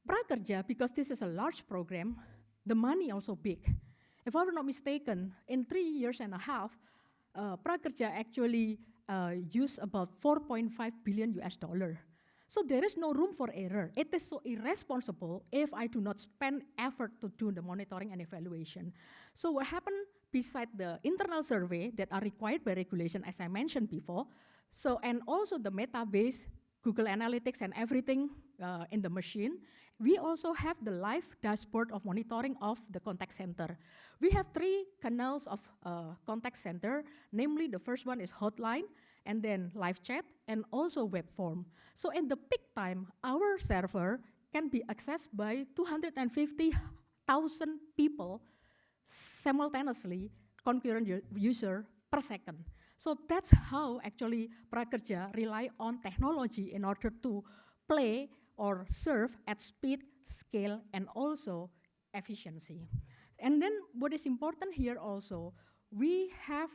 Prakerja, because this is a large program, the money also big. If I'm not mistaken, in 3.5 years, Prakerja actually used about $4.5 billion US. So there is no room for error. It is so irresponsible if I do not spend effort to do the monitoring and evaluation. So what happened beside the internal survey that are required by regulation, as I mentioned before, so and also the metabase, Google Analytics and everything in the machine, we also have the live dashboard of monitoring of the contact center. We have 3 canals of contact center, namely the first one is hotline, and then live chat, and also web form. So in the peak time, our server can be accessed by 250,000 people simultaneously, concurrent user per second. So that's how actually Prakerja rely on technology in order to play or serve at speed, scale, and also efficiency. And then what is important here also, we have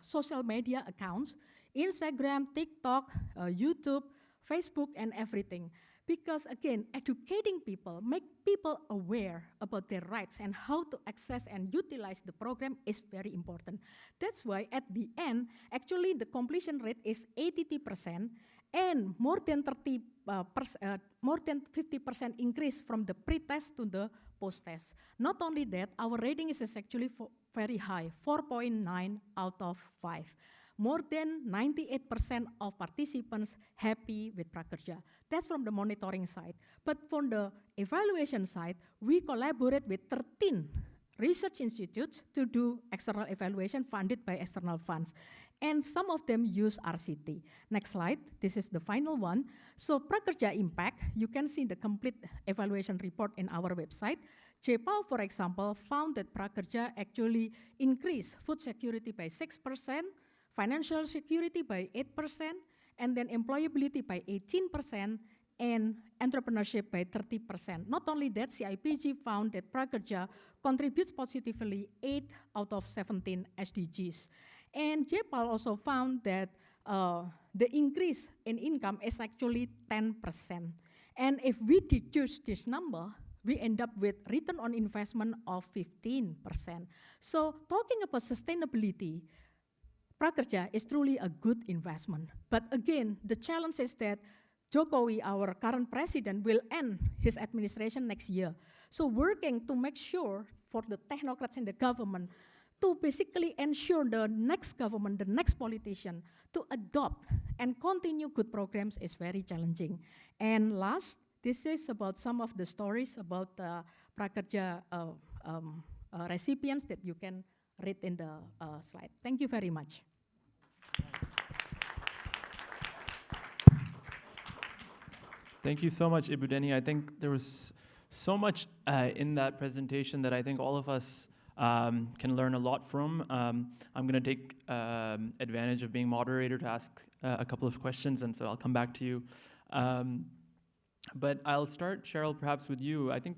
social media accounts, Instagram, TikTok, YouTube, Facebook, and everything. Because again, educating people, make people aware about their rights and how to access and utilize the program is very important. That's why at the end, actually the completion rate is 82%, and more than 50% increase from the pre-test to the post-test. Not only that, our rating is actually very high, 4.9 out of 5. more than 98% of participants happy with Prakerja. That's from the monitoring side. But from the evaluation side, we collaborate with 13 research institutes to do external evaluation funded by external funds. And some of them use RCT. Next slide, this is the final one. So Prakerja impact, you can see the complete evaluation report in our website. JPAL, for example, found that Prakerja actually increased food security by 6%, financial security by 8%, and then employability by 18%, and entrepreneurship by 30%. Not only that, CIPG found that Prakerja contributes positively 8 out of 17 SDGs. And JPAL also found that the increase in income is actually 10%. And if we deduce this number, we end up with return on investment of 15%. So talking about sustainability, Prakerja is truly a good investment. But again, the challenge is that Jokowi, our current president, will end his administration next year. So working to make sure for the technocrats in the government to basically ensure the next government, the next politician, to adopt and continue good programs is very challenging. And last, this is about some of the stories about Prakerja recipients that you can read in the slide. Thank you very much. Thank you so much, Ibu Deni. I think there was so much in that presentation that I think all of us can learn a lot from. I'm going to take advantage of being moderator to ask a couple of questions, and so I'll come back to you. But I'll start, Cheryl, perhaps with you. I think,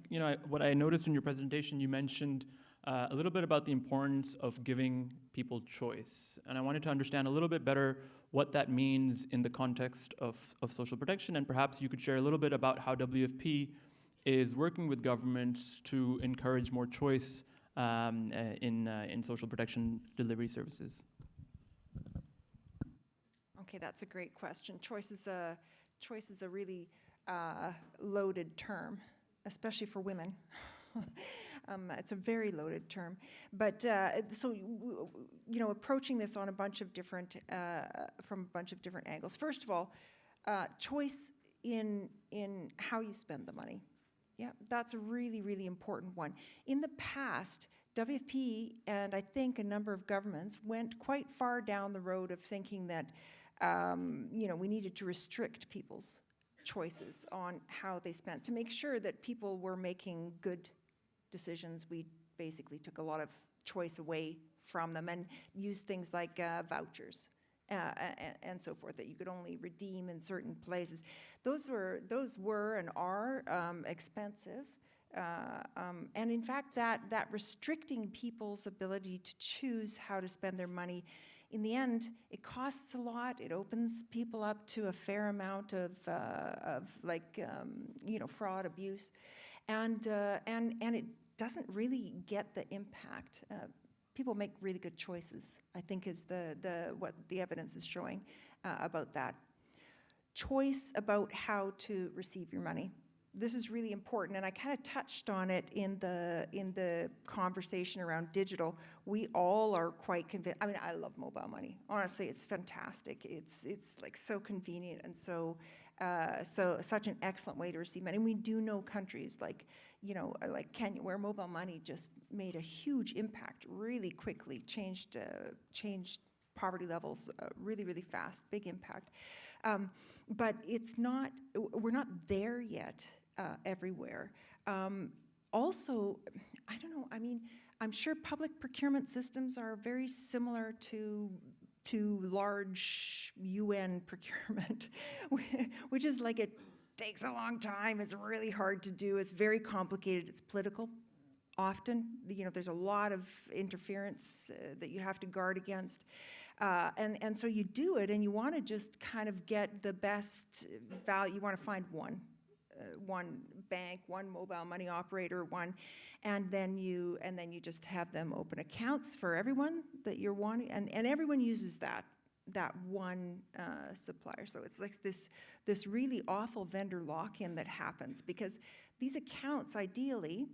what I noticed in your presentation, you mentioned a little bit about the importance of giving people choice. And I wanted to understand a little bit better what that means in the context of social protection, and perhaps you could share a little bit about how WFP is working with governments to encourage more choice in social protection delivery services. Okay, that's a great question. Choice is a really loaded term, especially for women. It's a very loaded term, but so approaching this on a bunch of different from a bunch of different angles. First of all, choice in how you spend the money. Yeah, that's a really, really important one. In the past, WFP and I think a number of governments went quite far down the road of thinking that we needed to restrict people's choices on how they spent to make sure that people were making good decisions. We basically took a lot of choice away from them and used things like vouchers and so forth that you could only redeem in certain places. Those were and are expensive. And in fact, that restricting people's ability to choose how to spend their money, in the end, it costs a lot. It opens people up to a fair amount of fraud, abuse, and it doesn't really get the impact. People make really good choices, I think, is what the evidence is showing about that. Choice about how to receive your money. This is really important, and I kind of touched on it in the conversation around digital. We all are quite convinced. I mean, I love mobile money. Honestly, it's fantastic. It's like so convenient and so such an excellent way to receive money. And we do know countries like Kenya, where mobile money just made a huge impact really quickly, changed poverty levels really, really fast, big impact. But we're not there yet everywhere. Also, I don't know, I mean, I'm sure public procurement systems are very similar to large UN procurement, which is like it takes a long time, it's really hard to do, it's very complicated, it's political. Often, there's a lot of interference that you have to guard against. And so you do it, and you want to just kind of get the best value. You want to find one bank, one mobile money operator, and then you just have them open accounts for everyone that you're wanting, and everyone uses that one supplier. So it's like this really awful vendor lock-in that happens, because these accounts ideally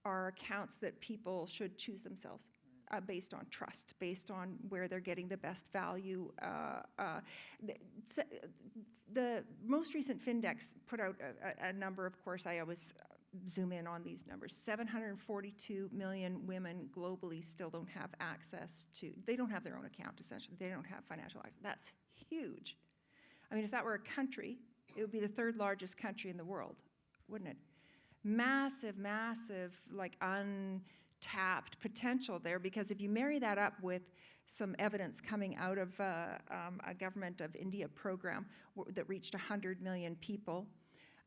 are accounts that people should choose themselves. based on trust, based on where they're getting the best value. The most recent Findex put out a number, of course, I always zoom in on these numbers. 742 million women globally still don't have access to, they don't have their own account, essentially. They don't have financial access. That's huge. I mean, if that were a country, it would be the third largest country in the world, wouldn't it? Massive, massive, like untapped potential there, because if you marry that up with some evidence coming out of a government of India program that reached 100 million people,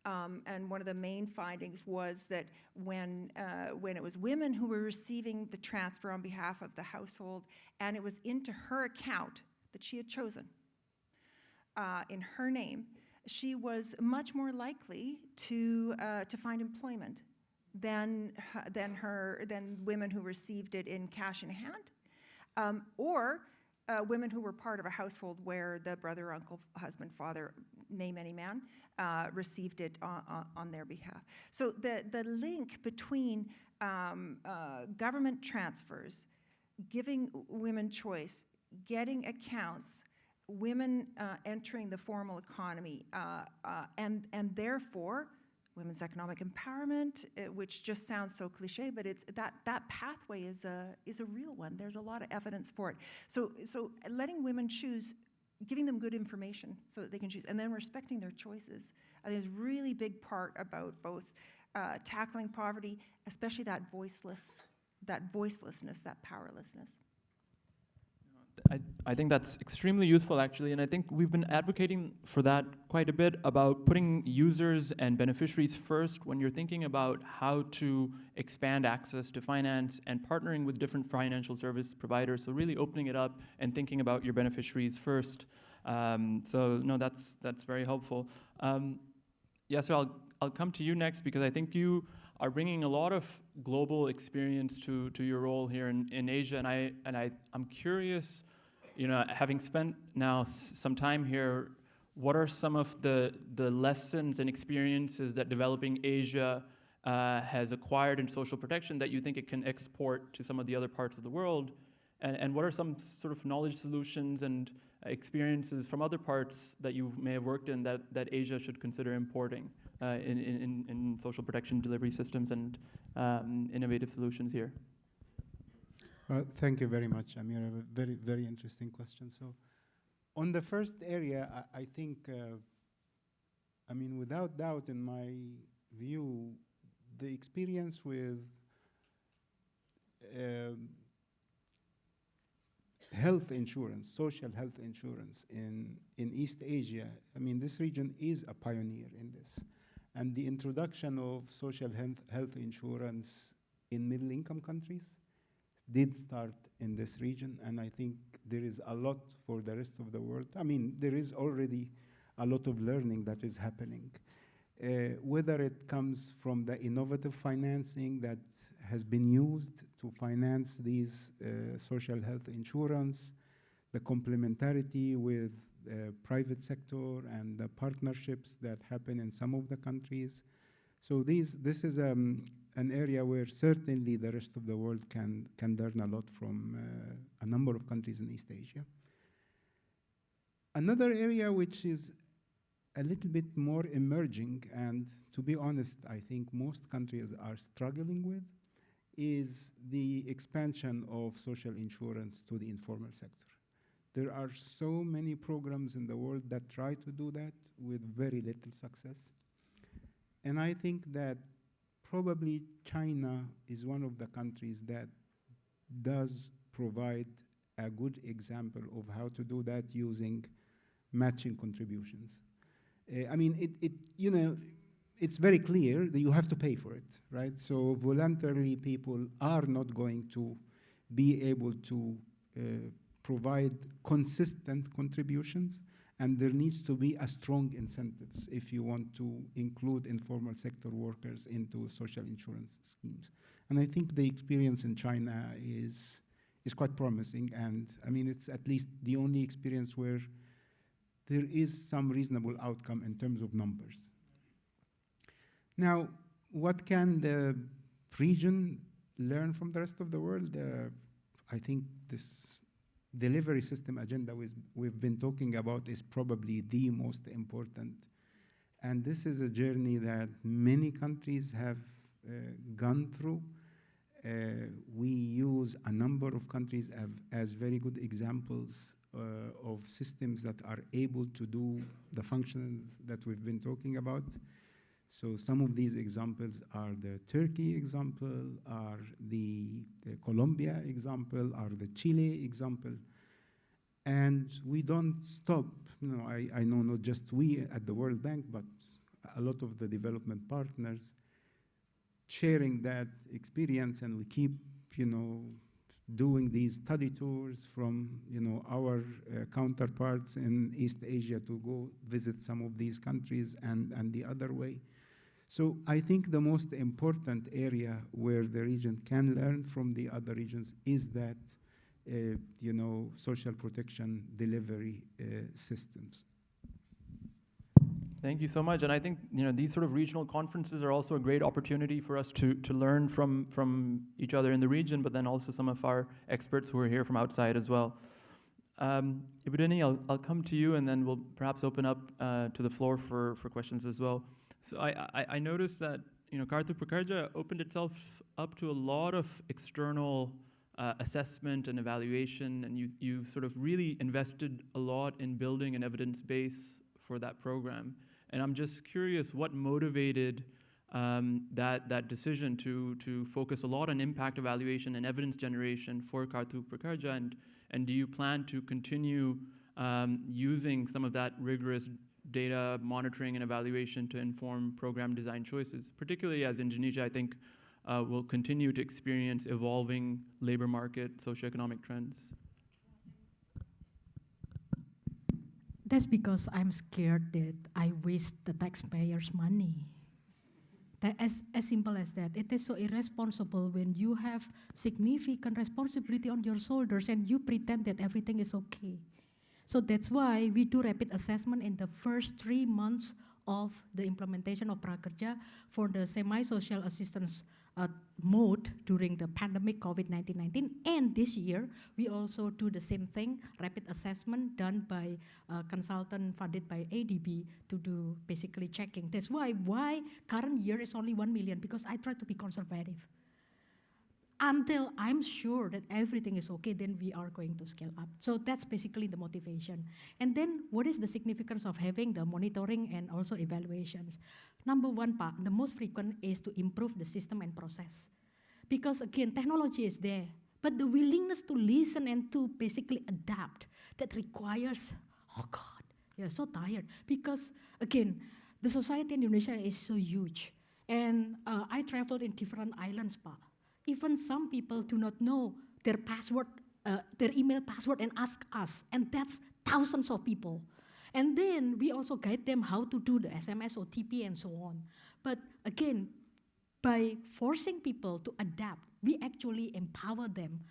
and one of the main findings was that when it was women who were receiving the transfer on behalf of the household, and it was into her account that she had chosen in her name, she was much more likely to find employment than women who received it in cash in hand, or women who were part of a household where the brother, uncle, husband, father, name any man, received it on their behalf. So the link between government transfers, giving women choice, getting accounts, women entering the formal economy, and therefore women's economic empowerment, which just sounds so cliche, but it's that pathway is a real one. There's a lot of evidence for it. So letting women choose, giving them good information so that they can choose, and then respecting their choices, I think is a really big part about both tackling poverty, especially that voicelessness, that powerlessness. I think that's extremely useful, actually, and I think we've been advocating for that quite a bit, about putting users and beneficiaries first when you're thinking about how to expand access to finance and partnering with different financial service providers. So really opening it up and thinking about your beneficiaries first. So no, that's very helpful. Yeah, so I'll come to you next, because I think you are bringing a lot of global experience to your role here in Asia, and I'm curious, you know, having spent now some time here, what are some of the lessons and experiences that developing Asia has acquired in social protection that you think it can export to some of the other parts of the world? And what are some sort of knowledge solutions and experiences from other parts that you may have worked in that Asia should consider importing in social protection delivery systems and innovative solutions here? Thank you very much, Amir. A very, very interesting question. So on the first area, I think, I mean, without doubt, in my view, the experience with health insurance, social health insurance in East Asia, I mean, this region is a pioneer in this. And the introduction of social health insurance in middle-income countries did start in this region, and I think there is a lot for the rest of the world. I mean, there is already a lot of learning that is happening. Whether it comes from the innovative financing that has been used to finance these social health insurance, the complementarity with private sector and the partnerships that happen in some of the countries. So this is an area where certainly the rest of the world can learn a lot from a number of countries in East Asia. Another area which is a little bit more emerging, and to be honest, I think most countries are struggling with, is the expansion of social insurance to the informal sector. There are so many programs in the world that try to do that with very little success. And I think that probably China is one of the countries that does provide a good example of how to do that using matching contributions. I mean, you know, it's very clear that you have to pay for it, right? So voluntarily, people are not going to be able to provide consistent contributions, and there needs to be a strong incentives if you want to include informal sector workers into social insurance schemes. And I think the experience in China is quite promising, and I mean, it's at least the only experience where there is some reasonable outcome in terms of numbers. Now, what can the region learn from the rest of the world? I think this delivery system agenda we've been talking about is probably the most important. And this is a journey that many countries have gone through. We use a number of countries as very good examples of systems that are able to do the functions that we've been talking about. So some of these examples are the Turkey example, are the Colombia example, are the Chile example. And we don't stop. You know, I know not just we at the World Bank, but a lot of the development partners sharing that experience, and we keep, you know, doing these study tours from, you know, our counterparts in East Asia to go visit some of these countries and the other way. So I think the most important area where the region can learn from the other regions is that, you know, social protection delivery systems. Thank you so much. And I think, you know, these sort of regional conferences are also a great opportunity for us to learn from each other in the region, but then also some of our experts who are here from outside as well. Ibrahini, I'll come to you, and then we'll perhaps open up to the floor for questions as well. So I noticed that, you know, Kartu Prakarja opened itself up to a lot of external assessment and evaluation, and you sort of really invested a lot in building an evidence base for that program. And I'm just curious, what motivated that decision to focus a lot on impact evaluation and evidence generation for Kartu Prakarja, and do you plan to continue using some of that rigorous data monitoring and evaluation to inform program design choices, particularly as Indonesia, I think, will continue to experience evolving labor market, socioeconomic trends? That's because I'm scared that I waste the taxpayers' money. That as simple as that. It is so irresponsible when you have significant responsibility on your shoulders and you pretend that everything is okay. So that's why we do rapid assessment in the first 3 months of the implementation of Prakerja for the semi-social assistance mode during the pandemic COVID-19. And this year, we also do the same thing, rapid assessment done by a consultant funded by ADB to do basically checking. That's why current year is only 1 million, because I try to be conservative. Until I'm sure that everything is okay, then we are going to scale up. So that's basically the motivation. And then what is the significance of having the monitoring and also evaluations? Number one, the most frequent is to improve the system and process. Because again, technology is there, but the willingness to listen and to basically adapt, that requires, oh God, you're so tired. Because again, the society in Indonesia is so huge. And I traveled in different islands, Even some people do not know their password, their email password, and ask us. And that's thousands of people. And then we also guide them how to do the SMS, OTP, and so on. But again, by forcing people to adapt, we actually empower them.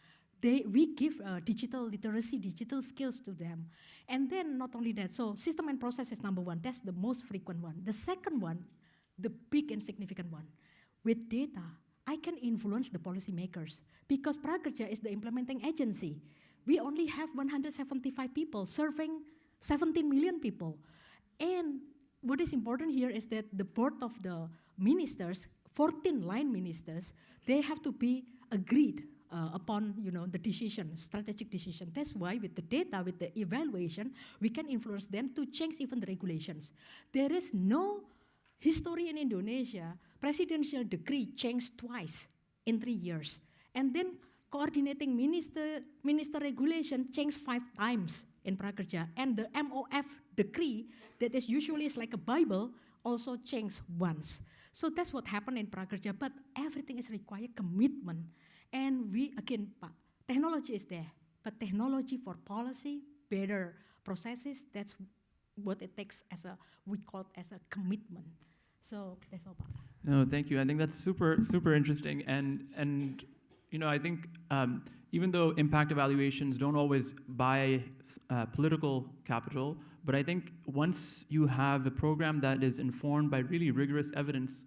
We give digital literacy, digital skills to them. And then not only that, so system and process is number one. That's the most frequent one. The second one, the big and significant one, with data, I can influence the policymakers because Prakerja is the implementing agency. We only have 175 people serving 17 million people. And what is important here is that the board of the ministers, 14 line ministers, they have to be agreed upon, the decision, strategic decision. That's why with the data, with the evaluation, we can influence them to change even the regulations. There is no history in Indonesia, presidential decree changed twice in 3 years. And then coordinating minister regulation changed 5 times in Prakerja. And the MOF decree, that is usually is like a Bible, also changed once. So that's what happened in Prakerja, but everything is required commitment. And we, again, technology is there, but technology for policy, better processes, that's what it takes we call it as a commitment. So that's all. No, thank you. I think that's super interesting. And I think even though impact evaluations don't always buy political capital, but I think once you have a program that is informed by really rigorous evidence,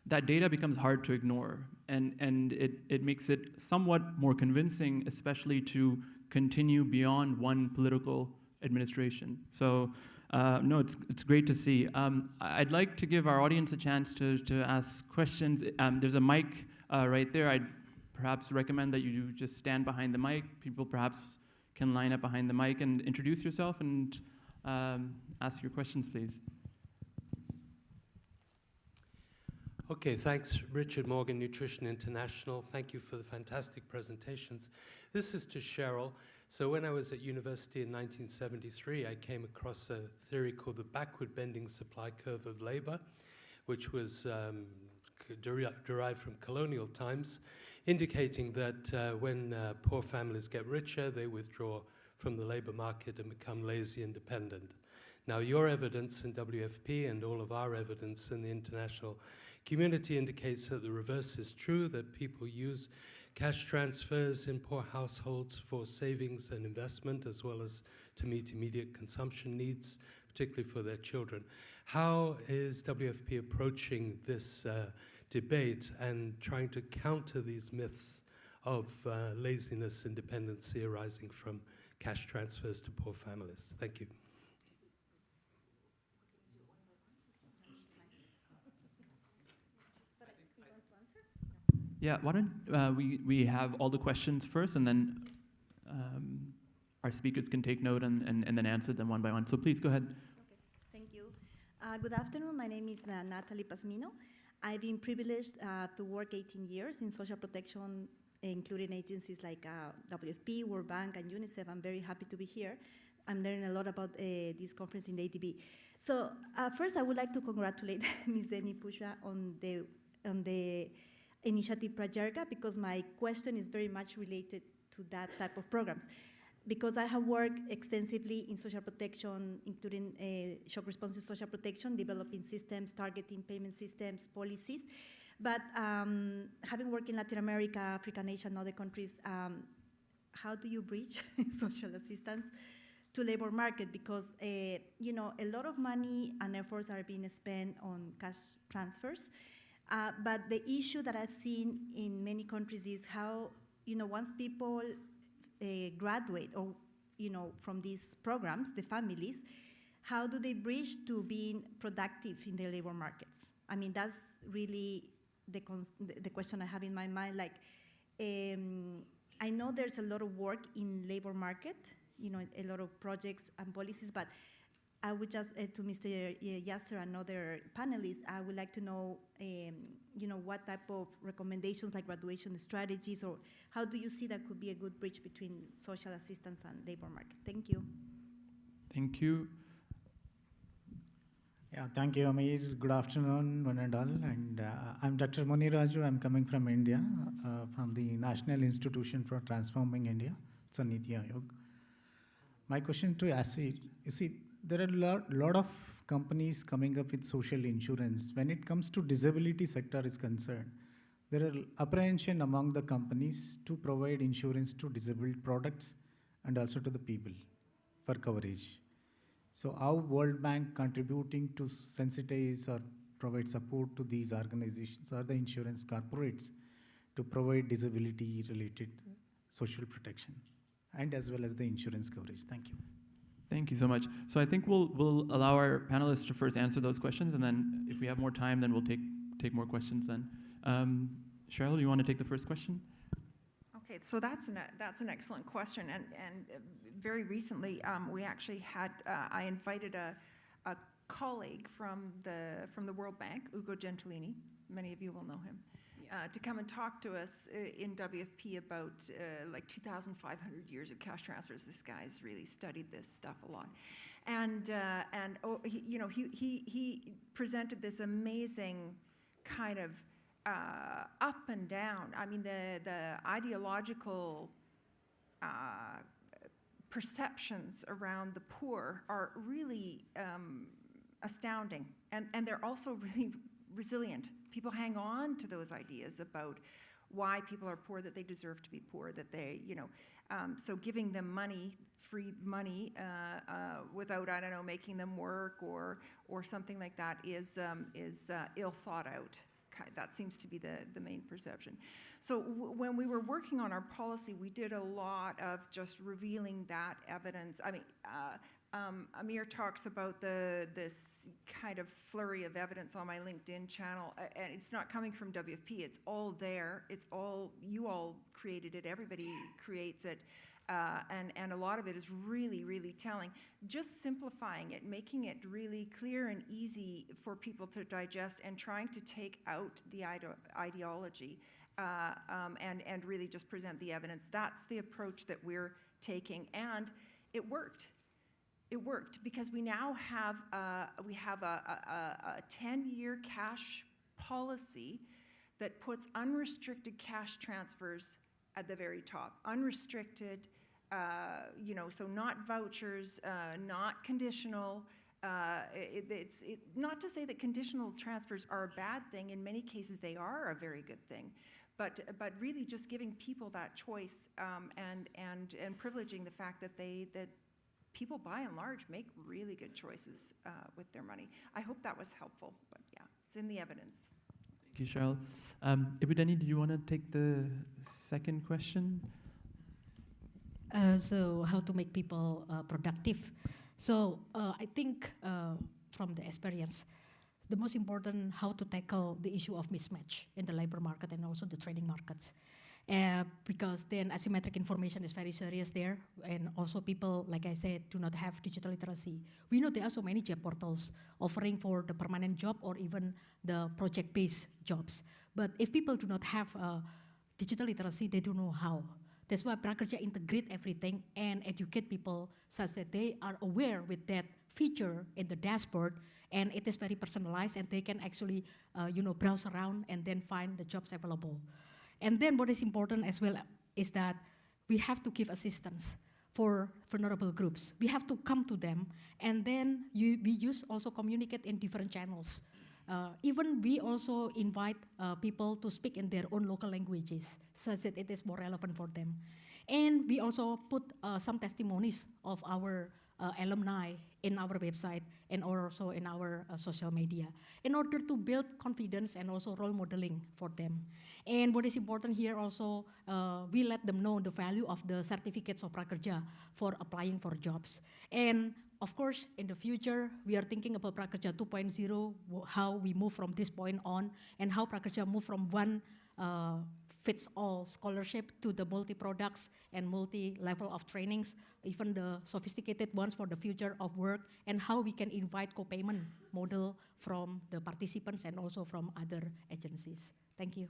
that data becomes hard to ignore, and it makes it somewhat more convincing, especially to continue beyond one political administration. So no, it's great to see. I'd like to give our audience a chance to ask questions. There's a mic right there. I'd perhaps recommend that you just stand behind the mic. People perhaps can line up behind the mic and introduce yourself and ask your questions, please. Okay, thanks, Richard Morgan, Nutrition International. Thank you for the fantastic presentations. This is to Cheryl. So when I was at university in 1973, I came across a theory called the backward bending supply curve of labor, which was derived from colonial times, indicating that when poor families get richer, they withdraw from the labor market and become lazy and dependent. Now, your evidence in WFP and all of our evidence in the international community indicates that the reverse is true, that people use cash transfers in poor households for savings and investment, as well as to meet immediate consumption needs, particularly for their children. How is WFP approaching this debate and trying to counter these myths of laziness and dependency arising from cash transfers to poor families? Thank you. Yeah, why don't we have all the questions first, and then our speakers can take note and then answer them one by one. So please go ahead. Okay, thank you. Good afternoon. My name is Natalie Pasmino. I've been privileged to work 18 years in social protection, including agencies like WFP, World Bank, and UNICEF. I'm very happy to be here. I'm learning a lot about this conference in the ADB. So first, I would like to congratulate Ms. Deni Pushpa on the initiative Prajarga, because my question is very much related to that type of programs. Because I have worked extensively in social protection, including shock responsive social protection, developing systems, targeting payment systems, policies. But having worked in Latin America, Africa, Asia, and other countries, how do you bridge social assistance to labor market? Because you know, a lot of money and efforts are being spent on cash transfers. But the issue that I've seen in many countries is how, you know, once people graduate or, you know, from these programs, the families, how do they bridge to being productive in the labor markets? I mean, that's really the question I have in my mind. Like, I know there's a lot of work in labor market, you know, a lot of projects and policies, but I would just, to Mr. Yasser and other panelists, I would like to know, you know, what type of recommendations, like graduation strategies, or how do you see that could be a good bridge between social assistance and labor market? Thank you. Thank you. Yeah, thank you, Amir. Good afternoon, one and all. And I'm Dr. Moni Raju. I'm coming from India, from the National Institution for Transforming India. It's a Niti Aayog. My question to Asit, you see, there are a lot of companies coming up with social insurance. When it comes to disability sector is concerned, there are apprehension among the companies to provide insurance to disabled products and also to the people for coverage. So how World Bank contributing to sensitize or provide support to these organizations or the insurance corporates to provide disability related social protection and as well as the insurance coverage? Thank you. Thank you so much. So I think we'll allow our panelists to first answer those questions, and then if we have more time, then we'll take more questions then. Cheryl, you want to take the first question? Okay, so that's an excellent question, and very recently we actually had I invited a colleague from the World Bank, Ugo Gentilini. Many of you will know him. To come and talk to us in WFP about like 2,500 years of cash transfers. This guy's really studied this stuff a lot, and he presented this amazing kind of up and down. I mean, the ideological perceptions around the poor are really astounding, and they're also really resilient. People hang on to those ideas about why people are poor, that they deserve to be poor, that they, you know, so giving them money, free money, without, I don't know, making them work or something like that is ill thought out that seems to be the main perception. So when we were working on our policy, we did a lot of just revealing that evidence. I mean, Amir talks about this kind of flurry of evidence on my LinkedIn channel, and it's not coming from WFP. It's all there. It's all, you all created it. Everybody creates it. And a lot of it is really, really telling. Just simplifying it, making it really clear and easy for people to digest, and trying to take out the ideology and really just present the evidence. That's the approach that we're taking, and it worked. It worked because we now have a 10-year cash policy that puts unrestricted cash transfers at the very top. Unrestricted, you know, so not vouchers, not conditional. It's not to say that conditional transfers are a bad thing. In many cases, they are a very good thing. But really just giving people that choice and privileging the fact that people, by and large, make really good choices with their money. I hope that was helpful, but yeah, it's in the evidence. Thank you, Cheryl. Ibudeni, do you want to take the second question? So how to make people productive. So I think from the experience, the most important how to tackle the issue of mismatch in the labor market and also the training markets. Because then asymmetric information is very serious there, and also people, like I said, do not have digital literacy. We know there are so many job portals offering for the permanent job or even the project-based jobs. But if people do not have digital literacy, they don't know how. That's why Prakerja integrate everything and educate people such that they are aware with that feature in the dashboard, and it is very personalized, and they can actually browse around and then find the jobs available. And then what is important as well is that we have to give assistance for vulnerable groups. We have to come to them, and then we use also communicate in different channels. Even we also invite people to speak in their own local languages, such that it is more relevant for them. And we also put some testimonies of our alumni in our website and also in our social media in order to build confidence and also role modeling for them. And what is important here also, we let them know the value of the certificates of Prakerja for applying for jobs. And of course, in the future, we are thinking about Prakerja 2.0, how we move from this point on, and how Prakerja move from one fits-all scholarship to the multi-products and multi-level of trainings, even the sophisticated ones for the future of work, and how we can invite co-payment model from the participants and also from other agencies. Thank you.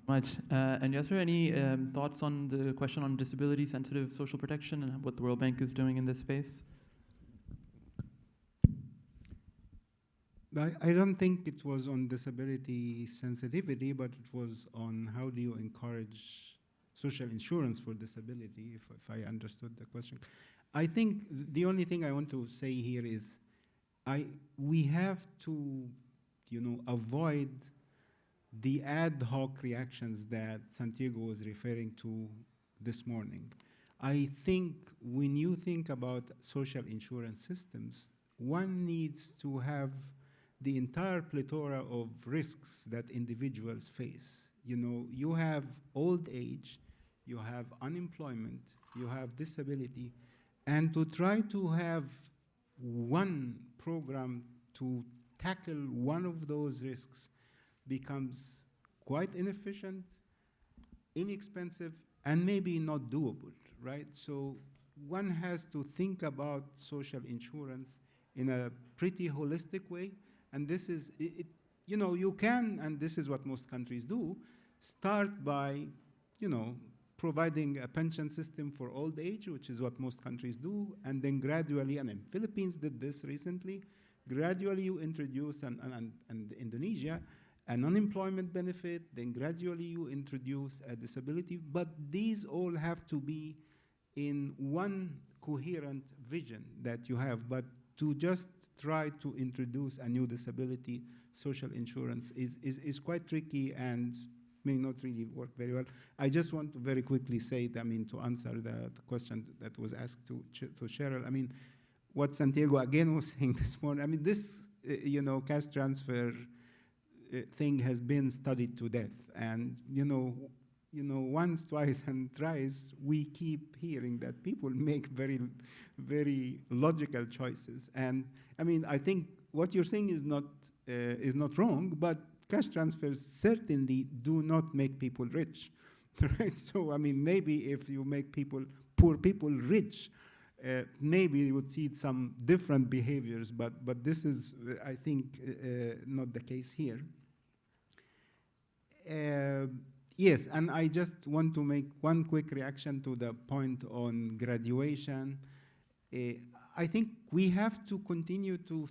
Much. And Yasser, any thoughts on the question on disability-sensitive social protection and what the World Bank is doing in this space? I don't think it was on disability sensitivity, but it was on how do you encourage social insurance for disability, if I understood the question. I think the only thing I want to say here is we have to, avoid the ad hoc reactions that Santiago was referring to this morning. I think when you think about social insurance systems, one needs to have the entire plethora of risks that individuals face. You have old age, you have unemployment, you have disability, and to try to have one program to tackle one of those risks becomes quite inefficient, inexpensive, and maybe not doable, right? So one has to think about social insurance in a pretty holistic way. And this is, you can, and this is what most countries do, start by, providing a pension system for old age, which is what most countries do, and then gradually, and the Philippines did this recently, gradually you introduce, and Indonesia, an unemployment benefit, then gradually you introduce a disability, but these all have to be in one coherent vision that you have. But to just try to introduce a new disability social insurance is quite tricky and may not really work very well. I just want to very quickly say, to answer the question that was asked to Cheryl, what Santiago again was saying this morning, this, cash transfer thing has been studied to death. And once, twice, and thrice, we keep hearing that people make very, very logical choices. And I mean, I think what you're saying is not wrong, but cash transfers certainly do not make people rich, right? So I mean, maybe if you make poor people rich, maybe you would see some different behaviors, but this is, I think, not the case here. Yes, and I just want to make one quick reaction to the point on graduation. I think we have to continue to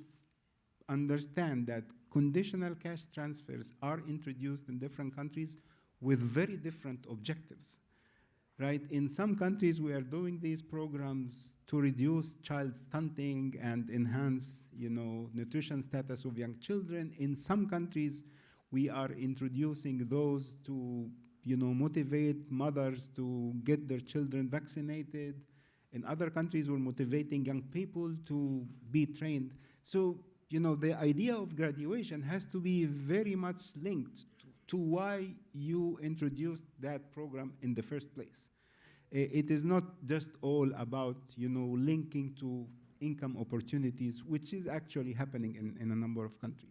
understand that conditional cash transfers are introduced in different countries with very different objectives, right? In some countries, we are doing these programs to reduce child stunting and enhance, nutrition status of young children. In some countries, we are introducing those to, motivate mothers to get their children vaccinated. In other countries, we're motivating young people to be trained. So, the idea of graduation has to be very much linked to why you introduced that program in the first place. It is not just all about, linking to income opportunities, which is actually happening in a number of countries.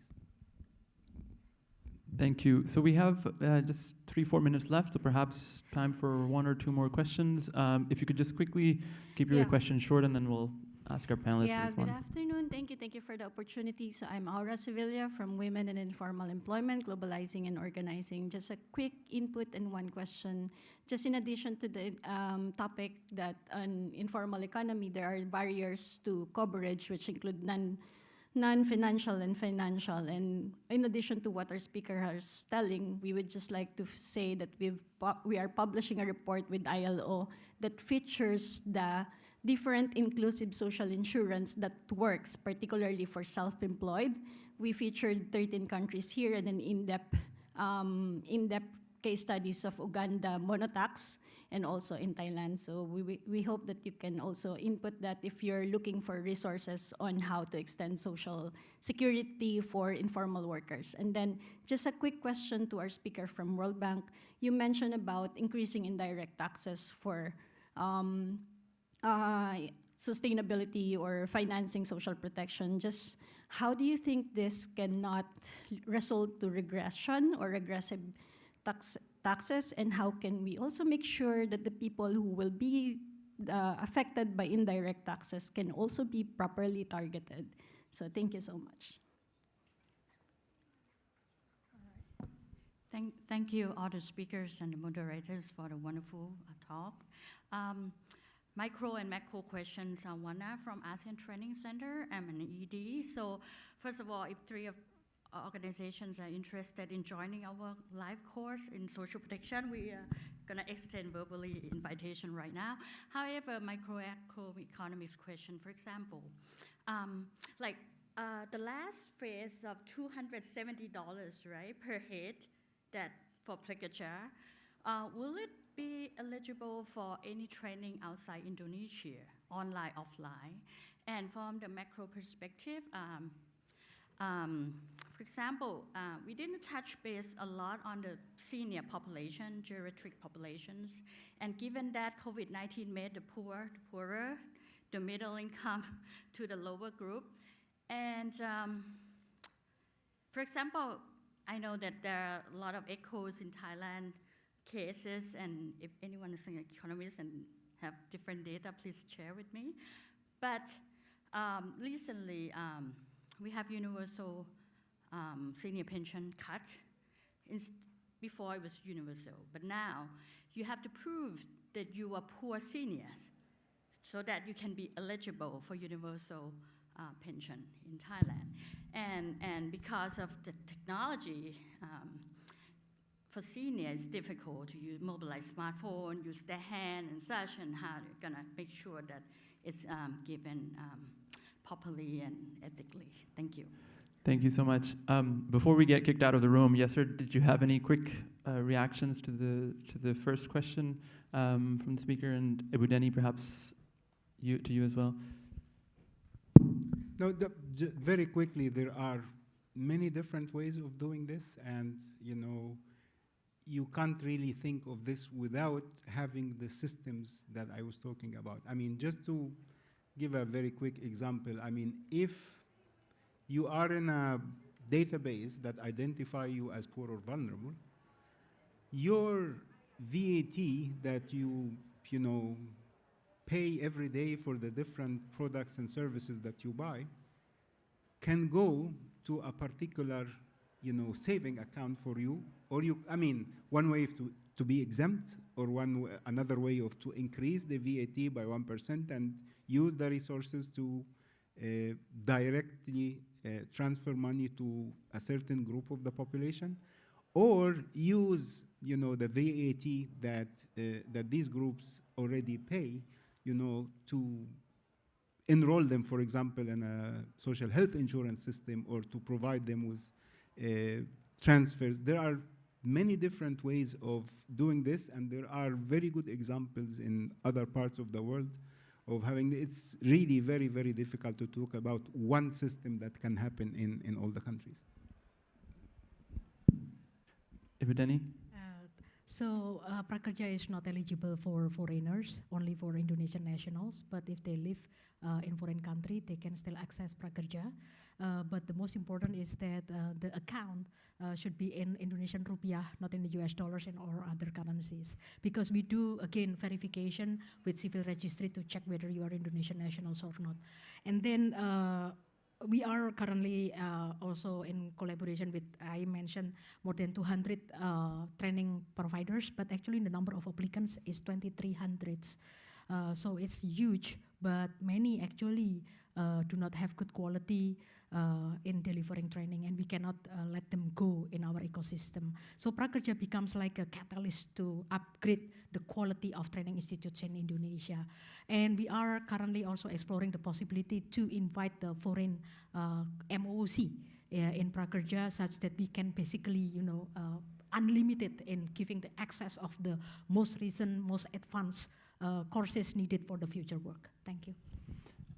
Thank you. So we have just 3-4 minutes left, so perhaps time for 1 or 2 more questions. If you could just quickly keep your questions short, and then we'll ask our panelists to respond. Good afternoon. Thank you for the opportunity. So I'm Aura Sevilla from Women in Informal Employment, Globalizing and Organizing. Just a quick input and one question. Just in addition to the topic that on informal economy, there are barriers to coverage, which include non-financial and financial. And in addition to what our speaker is telling, we would just like to say that we are publishing a report with ILO that features the different inclusive social insurance that works, particularly for self-employed. We featured 13 countries here and an in-depth case studies of Uganda monotax and also in Thailand. So we hope that you can also input that if you're looking for resources on how to extend social security for informal workers. And then just a quick question to our speaker from World Bank. You mentioned about increasing indirect taxes for sustainability or financing social protection. Just how do you think this cannot result to regression or regressive taxes, and how can we also make sure that the people who will be affected by indirect taxes can also be properly targeted? So thank you so much. Thank you, all the speakers and the moderators, for the wonderful talk. Micro and macro questions. Wana from ASEAN Training Center. I'm an ED. So first of all, if 3 of organizations are interested in joining our live course in social protection, we are going to extend verbally invitation right now. However, micro economics question, for example, the last phase of $270, right, per head that for Prakarja, will it be eligible for any training outside Indonesia, online, offline? And from the macro perspective, for example, we didn't touch base a lot on the senior population, geriatric populations, and given that COVID-19 made the poor poorer, the middle income to the lower group, and for example, I know that there are a lot of echoes in Thailand cases, and if anyone is an economist and have different data, please share with me. But recently, we have universal senior pension cut. Before it was universal, but now you have to prove that you are poor seniors so that you can be eligible for universal pension in Thailand. And because of the technology, for seniors, it's difficult to mobilize smartphone, use their hand and such, and how you're gonna make sure that it's given properly and ethically. Thank you. Thank you so much. Before we get kicked out of the room, Yasser, did you have any quick reactions to the first question from the speaker, and Ebudeni, perhaps to you as well? No, very quickly, there are many different ways of doing this, and you can't really think of this without having the systems that I was talking about. I mean, just to give a very quick example, I mean, if you are in a database that identify you as poor or vulnerable, your VAT that you pay every day for the different products and services that you buy can go to a particular saving account for you, or one way to be exempt, or another way to increase the VAT by 1% and use the resources to directly transfer money to a certain group of the population, or use the VAT that these groups already pay, to enroll them, for example, in a social health insurance system, or to provide them with transfers. There are many different ways of doing this, and there are very good examples in other parts of the world of having. It's really very, very difficult to talk about one system that can happen in all the countries. Ibadeni? So Prakerja is not eligible for foreigners, only for Indonesian nationals. But if they live in foreign country, they can still access Prakerja. But the most important is that the account should be in Indonesian rupiah, not in the US dollars and or other currencies. Because we do, again, verification with civil registry to check whether you are Indonesian nationals or not. And then we are currently also in collaboration with, I mentioned, more than 200 training providers, but actually the number of applicants is 2,300. So it's huge, but many actually do not have good quality in delivering training, and we cannot let them go in our ecosystem. So Prakerja becomes like a catalyst to upgrade the quality of training institutes in Indonesia. And we are currently also exploring the possibility to invite the foreign MOC in Prakerja, such that we can basically, unlimited in giving the access of the most recent, most advanced courses needed for the future work. Thank you.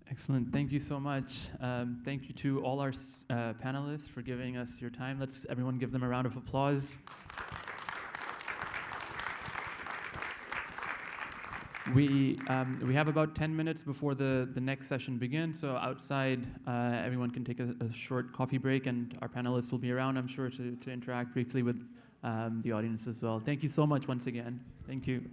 Excellent. Thank you so much. Thank you to all our panelists for giving us your time. Let's everyone give them a round of applause. We have about 10 minutes before the next session begins, so outside everyone can take a short coffee break, and our panelists will be around, I'm sure, to interact briefly with the audience as well. Thank you so much once again. Thank you.